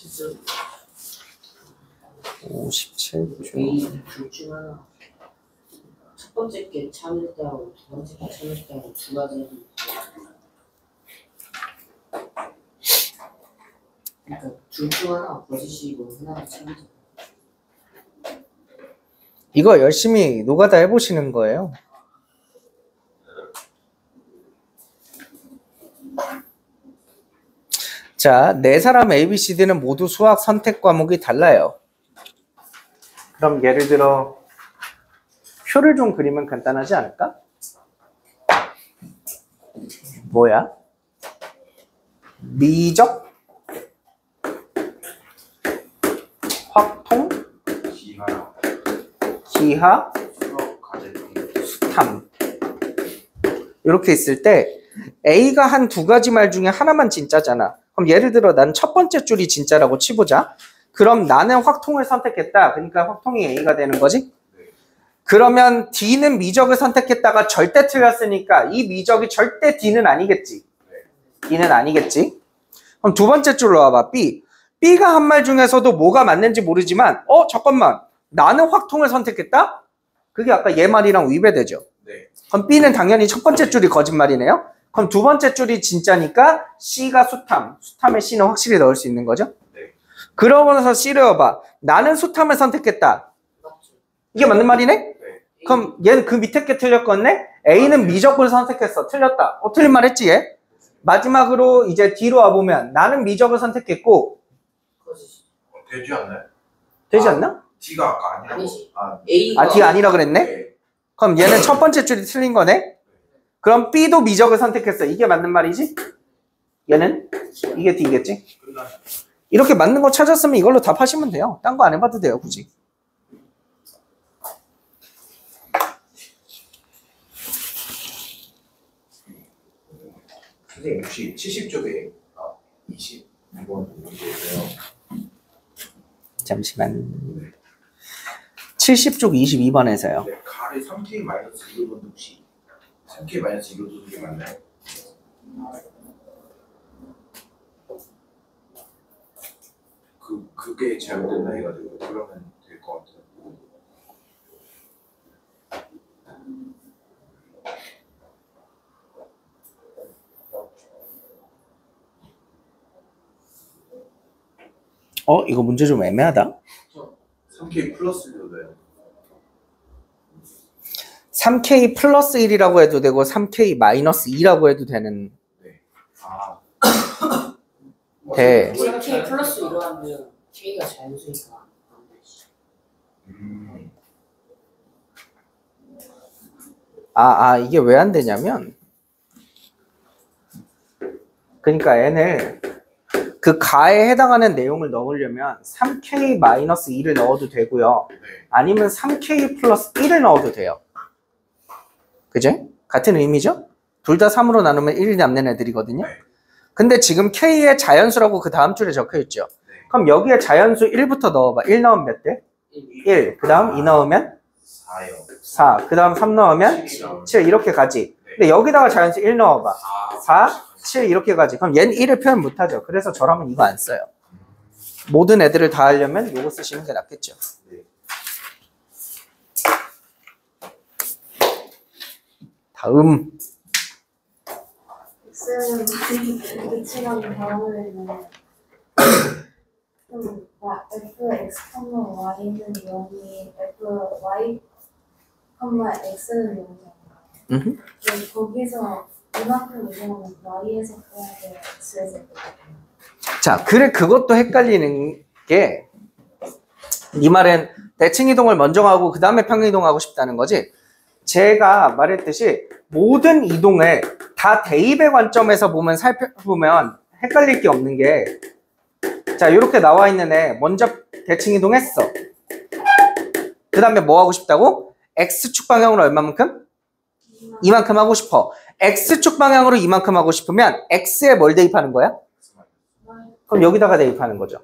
57쪽 57쪽. A 둘중 하나 첫 번째 게 참을 때하고 두 번째 게 참을 때하고 두 가지 그러니까 둘 중 하나 거짓이고 하나가 참이죠. 이거 열심히 노가다 해보시는 거예요. 자, 네 사람 ABCD는 모두 수학 선택 과목이 달라요. 그럼 예를 들어 표를 좀 그리면 간단하지 않을까? 뭐야? 미적, 확통, 기하, 기하, 수학, 가제점. 수탐. 이렇게 있을 때 A가 한 두 가지 말 중에 하나만 진짜잖아. 그럼 예를 들어 난 첫 번째 줄이 진짜라고 치보자. 그럼 나는 확통을 선택했다. 그러니까 확통이 A가 되는 거지? 그러면 D는 미적을 선택했다가 절대 틀렸으니까 이 미적이 절대 D는 아니겠지. D는 아니겠지. 그럼 두 번째 줄로 와봐. B. B가 한 말 중에서도 뭐가 맞는지 모르지만 잠깐만. 나는 확통을 선택했다? 그게 아까 얘 말이랑 위배되죠. 네. 그럼 B는 당연히 첫 번째 줄이 거짓말이네요. 그럼 두 번째 줄이 진짜니까 C가 수탐. 수탐에 C는 확실히 넣을 수 있는 거죠. 네. 그러고 나서 C를 봐봐. 나는 수탐을 선택했다. 이게 맞는 말이네? 네. 그럼 얘는 그 밑에 게 틀렸겠네? A는 미적을 선택했어. 틀렸다. 틀린 말 했지 얘? 마지막으로 이제 D로 와보면 나는 미적을 선택했고 되지 않나요? 되지 않나? D가 아까 아니라고. 아니지. 아, A가 아 D가 아니라 그랬네? 네. 그럼 얘는 첫 번째 줄이 틀린 거네? 그럼 B도 미적을 선택했어. 이게 맞는 말이지? 얘는? 이게 D겠지? 끝나. 이렇게 맞는 거 찾았으면 이걸로 답하시면 돼요. 딴 거 안 해봐도 돼요, 굳이. 선생님 혹시 70쪽에 22번 문제에서요. 잠시만. 70쪽 22번에서요. 네, 가를 3k-1로 혹시 3k-1로 두는 게 맞나요? 그게 잘못됐나 해가지고 그러면 될 것 같아요. 이거 문제 좀 애매하다. 3k 플러스로 돼요. 3K 플러스 1이라고 해도 되고 3K 마이너스 2라고 해도 되는 네. 아. 돼. K 플러스 이러하면 K가 자연수니까 안 되지. 이게 왜 안 되냐면 그러니까 n을 그 가에 해당하는 내용을 넣으려면 3K 마이너스 2를 넣어도 되고요. 네. 아니면 3K 플러스 1을 넣어도 돼요. 그죠? 같은 의미죠? 둘 다 3으로 나누면 1이 남는 애들이거든요. 네. 근데 지금 K의 자연수라고 그 다음 줄에 적혀 있죠. 네. 그럼 여기에 자연수 1부터 넣어봐. 1 넣으면 몇 대? 1. 그 다음 2 넣으면 4요. 4. 그 다음 3 넣으면 7. 이렇게 가지. 근데 여기다가 자연수 1 넣어봐. 4, 7 이렇게 가지. 그럼 얘는 1을 표현 못하죠. 그래서 저라면 이거 안 써요. 모든 애들을 다 하려면 이거 쓰시는 게 낫겠죠. 다음. X는 대칭하는 다음에는 fx, y는 0이 fy, x는 0이잖아요. 거기서 이만큼 이동하면 y에서 빼야 돼요, x에서 빼야 돼요. 자, 그래 그것도 헷갈리는 게 이 말은 대칭 이동을 먼저 하고 그 다음에 평행 이동하고 싶다는 거지. 제가 말했듯이 모든 이동을 다 대입의 관점에서 살펴보면 헷갈릴 게 없는 게 자, 이렇게 나와 있는 애 먼저 대칭 이동했어. 그 다음에 뭐 하고 싶다고? X축 방향으로 얼마만큼? 이만큼 하고 싶어. X축 방향으로 이만큼 하고 싶으면 X에 뭘 대입하는 거야? 그럼 여기다가 대입하는 거죠.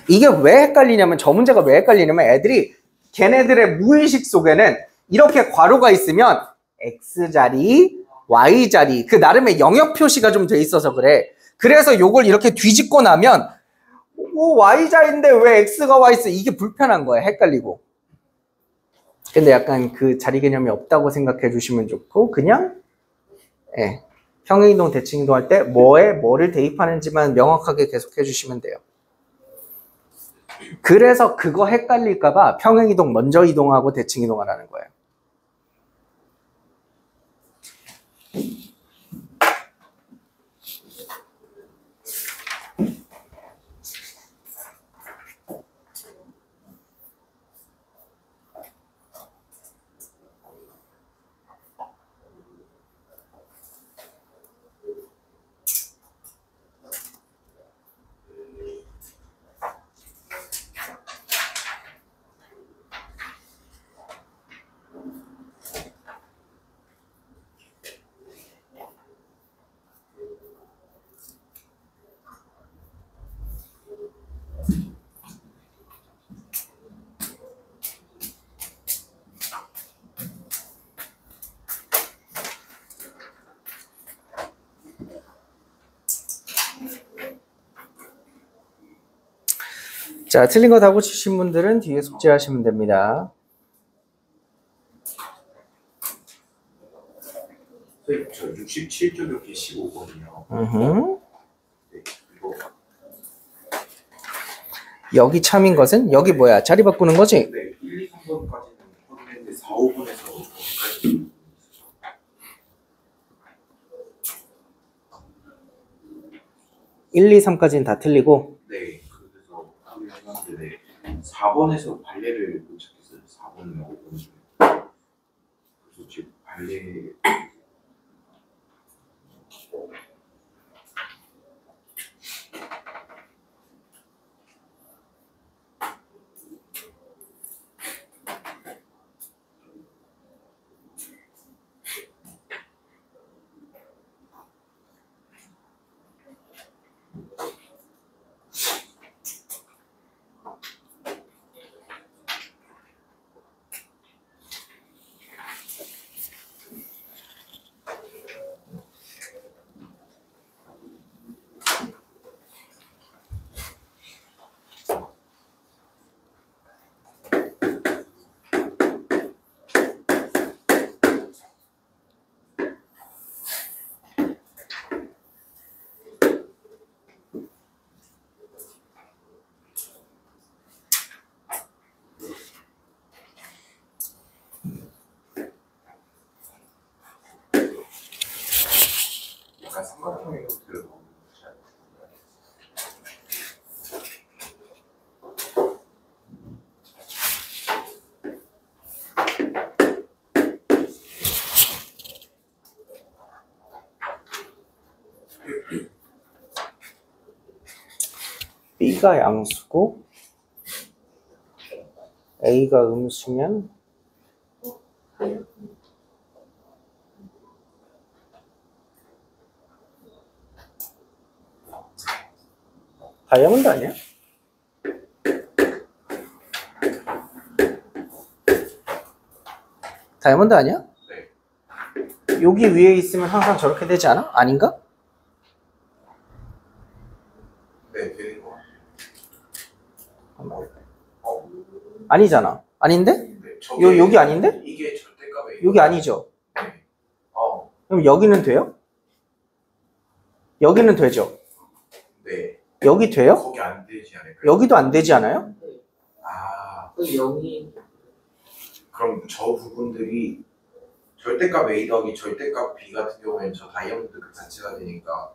이게 왜 헷갈리냐면 저 문제가 왜 헷갈리냐면 애들이 걔네들의 무의식 속에는 이렇게 괄호가 있으면 X자리, Y자리 그 나름의 영역 표시가 좀 돼 있어서 그래. 그래서 요걸 이렇게 뒤집고 나면 Y자인데 왜 X가 Y있어? 이게 불편한 거야. 헷갈리고. 근데 약간 그 자리 개념이 없다고 생각해 주시면 좋고 그냥 평행이동, 대칭이동 할 때 뭐에 뭐를 대입하는지만 명확하게 계속해 주시면 돼요. 그래서 그거 헷갈릴까봐 평행이동 먼저 이동하고 대칭 이동하라는 거예요. 자, 틀린 거 다 고치신 분들은 뒤에 숙제하시면 됩니다. 저 67쪽 이렇게 15번이요. 네, 이거 여기 참인 것은 여기 뭐야? 자리 바꾸는 거지? 네, 1, 2, 3번까지는 확인했는데 4, 5번에서 어디까지 1, 2, 3까지는 다 틀리고 네, 그래서 하긴 해봤는데 4번에서 발레를 못 찾겠어요. 4번이나 5번 중에. 그래서 지금 발레 약간 삼각형으로 들어가고 B가 양수고 A가 음수면 다이아몬드 아니야? 다이아몬드 아니야? 네. 여기 위에 있으면 항상 저렇게 되지 않아? 아닌가? 네, 되는 거 같아요. 아니잖아. 아닌데? 네, 저게 여기 아닌데? 이게 절대값에 여기 아니죠? 네. 그럼 여기는 돼요? 여기는 되죠? 네. 여기 돼요? 거기 안 되지 않을까요? 여기도 안 되지 않아요? 아, 그 0이 그럼 저 부분들이 절대값 A 더하기 절대값 B 같은 경우에는 저 다이아몬드 그 자체가 되니까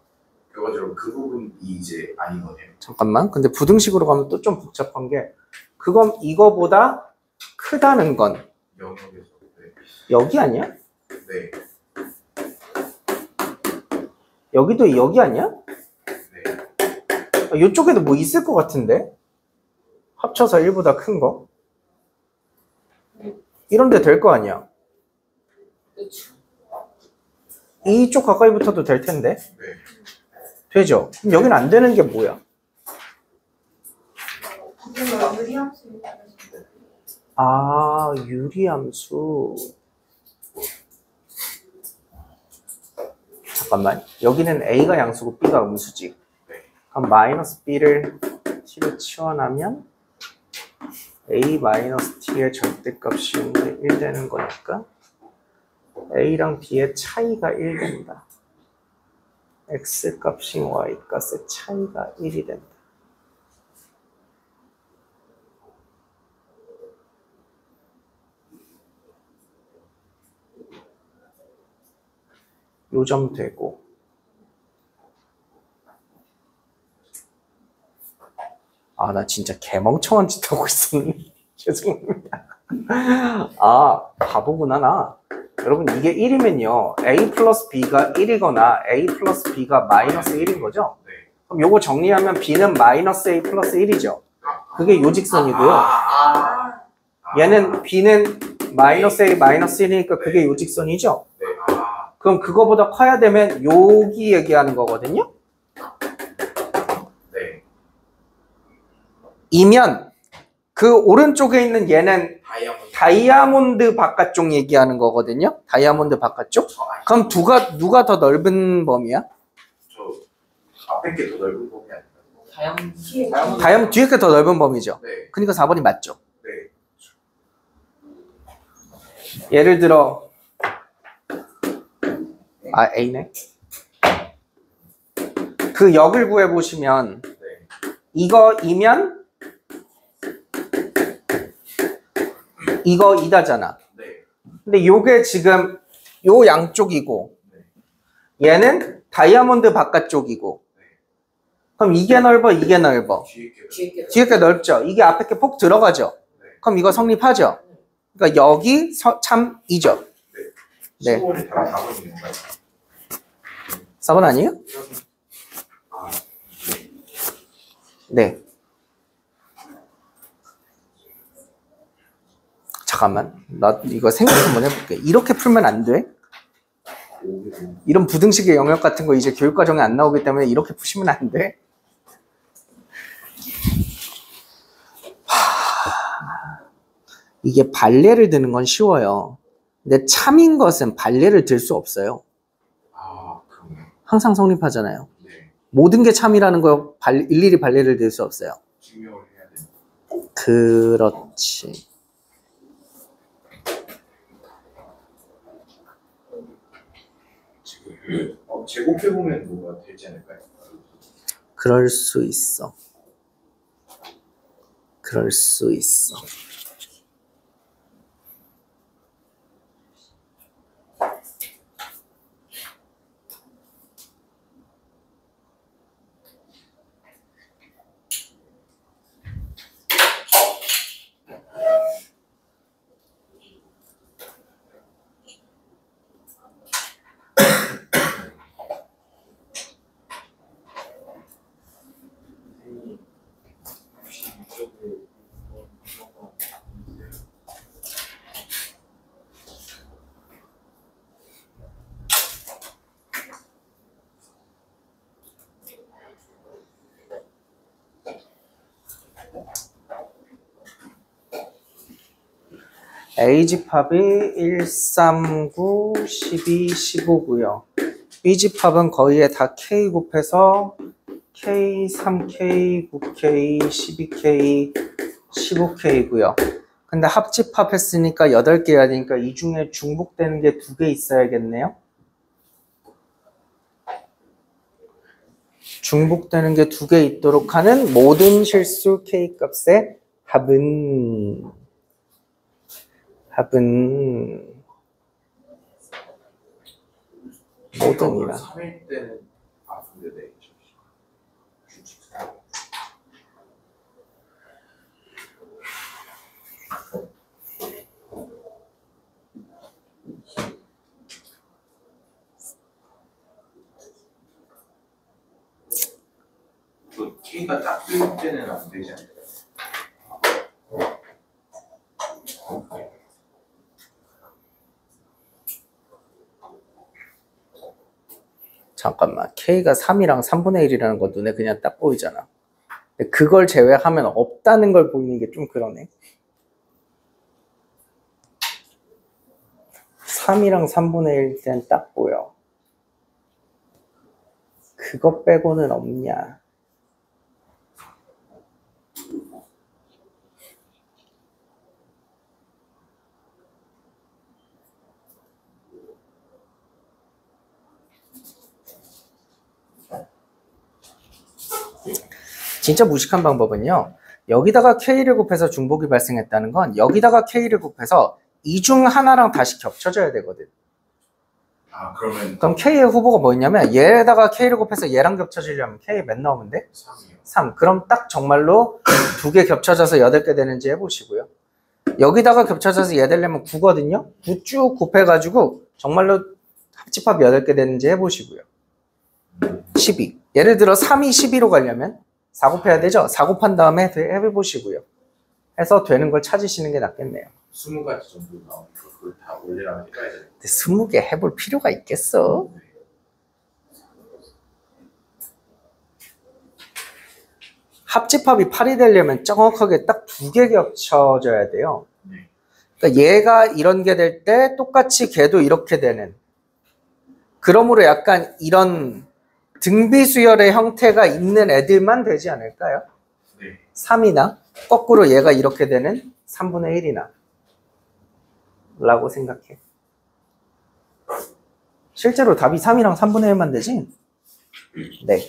결과적으로 그 부분이 이제 아닌 거네요. 잠깐만. 근데 부등식으로 가면 또 좀 복잡한 게 그건 이거보다 크다는 건 영역에서. 네. 여기 아니야? 네. 여기도 여기 아니야? 네. 이쪽에도 뭐 있을 것 같은데? 합쳐서 1보다 큰 거? 이런 데 될 거 아니야? 그렇죠. 이쪽 가까이 붙어도 될 텐데? 네. 되죠? 그럼 여기는 안 되는 게 뭐야? 유리함수 아, 유리함수. 잠깐만. 여기는 A가 양수고 B가 음수지. 그럼 마이너스 B를 T로 치환하면 A 마이너스 T의 절대값이 1 되는 거니까 A랑 B의 차이가 1 된다. X 값이 Y 값의 차이가 1이 된다. 요점 되고 아, 나 진짜 개멍청한 짓 하고 있었네. 죄송합니다. 아, 바보구나, 나. 여러분, 이게 1이면요. A 플러스 B가 1이거나 A 플러스 B가 마이너스 1인 거죠? 네. 그럼 요거 정리하면 B는 마이너스 A 플러스 1이죠. 그게 요직선이고요. 얘는 B는 마이너스 A 마이너스 1이니까 그게 요직선이죠? 네. 그럼 그거보다 커야 되면 여기 얘기하는 거거든요? 네. 이면 그 오른쪽에 있는 얘는 다이아몬드 바깥쪽 얘기하는 거거든요. 다이아몬드 바깥쪽. 그럼 누가 더 넓은 범위야? 저 앞에 게 더 넓은 범위 아닌가요? 다이아몬드 뒤에 게 더 넓은 범위죠. 네. 그러니까 4번이 맞죠. 네. 예를 들어 A네. 그 역을 구해보시면 네. 이거이면 이거 이다잖아. 네. 근데 요게 지금 요 양쪽이고 얘는 다이아몬드 바깥쪽이고 그럼 이게 넓어, 이게 넓어. 뒤에 게 뒤에 게 뒤에 게 넓죠. 이게 앞에 게 폭 들어가죠. 네. 그럼 이거 성립하죠. 그러니까 여기 참이죠. 네. 15번에 답은 있는 건가요? 4번 아니에요? 아, 네. 잠깐만. 나 이거 생각 한번 해볼게. 이렇게 풀면 안 돼? 이런 부등식의 영역 같은 거 이제 교육과정에 안 나오기 때문에 이렇게 푸시면 안 돼? 이게 발레를 드는 건 쉬워요. 근데 참인 것은 발레를 들 수 없어요. 아, 그러네. 항상 성립하잖아요. 네. 모든 게 참이라는 거 일일이 발레를 들 수 없어요. 증명을 해야 되는. 그렇지. 지금 제곱해 보면 뭐가 되지 않을까요? 그럴 수 있어. 그럴 수 있어. A집합이 1, 3, 9, 12, 15고요. B집합은 거의에 다 K 곱해서 K, 3K, 9K, 12K, 15K고요. 근데 합집합 했으니까 8개 해야 되니까 이 중에 중복되는 게 2개 있어야겠네요. 중복되는 게 2개 있도록 하는 모든 실수 K 값의 합은 모든이라. 3일 때는 근데 네. 그 K가 딱 뜰 때는 안 되지 않을까요? 잠깐만. K가 3이랑 3분의 1이라는 거 눈에 그냥 딱 보이잖아. 근데 그걸 제외하면 없다는 걸 보이는 게 좀 그러네. 3이랑 3분의 1 때는 딱 보여. 그거 빼고는 없냐. 진짜 무식한 방법은요. 여기다가 K를 곱해서 중복이 발생했다는 건 여기다가 K를 곱해서 이 중 하나랑 다시 겹쳐져야 되거든. 아, 그럼 K의 후보가 뭐였냐면 얘에다가 K를 곱해서 얘랑 겹쳐지려면 K 몇 나오면 돼? 3이요. 3. 그럼 딱 정말로 2개 겹쳐져서 8개 되는지 해보시고요. 여기다가 겹쳐져서 얘 되려면 9거든요. 9 쭉 곱해가지고 정말로 합집합 8개 되는지 해보시고요. 12. 예를 들어 3이 12로 가려면 4 곱해야 되죠? 4 곱한 다음에 해보시고요. 해서 되는 걸 찾으시는 게 낫겠네요. 20가지 정도 나오니까 그걸 다 올리라고 해봐야 되는 근데 20개 해볼 필요가 있겠어? 합집합이 8이 되려면 정확하게 딱 2개 겹쳐져야 돼요. 그러니까 얘가 이런 게 될 때 똑같이 걔도 이렇게 되는. 그러므로 약간 이런 등비수열의 형태가 있는 애들만 되지 않을까요? 네. 3이나 거꾸로 얘가 이렇게 되는 3분의 1이나 라고 생각해. 실제로 답이 3이랑 3분의 1만 되지? 네.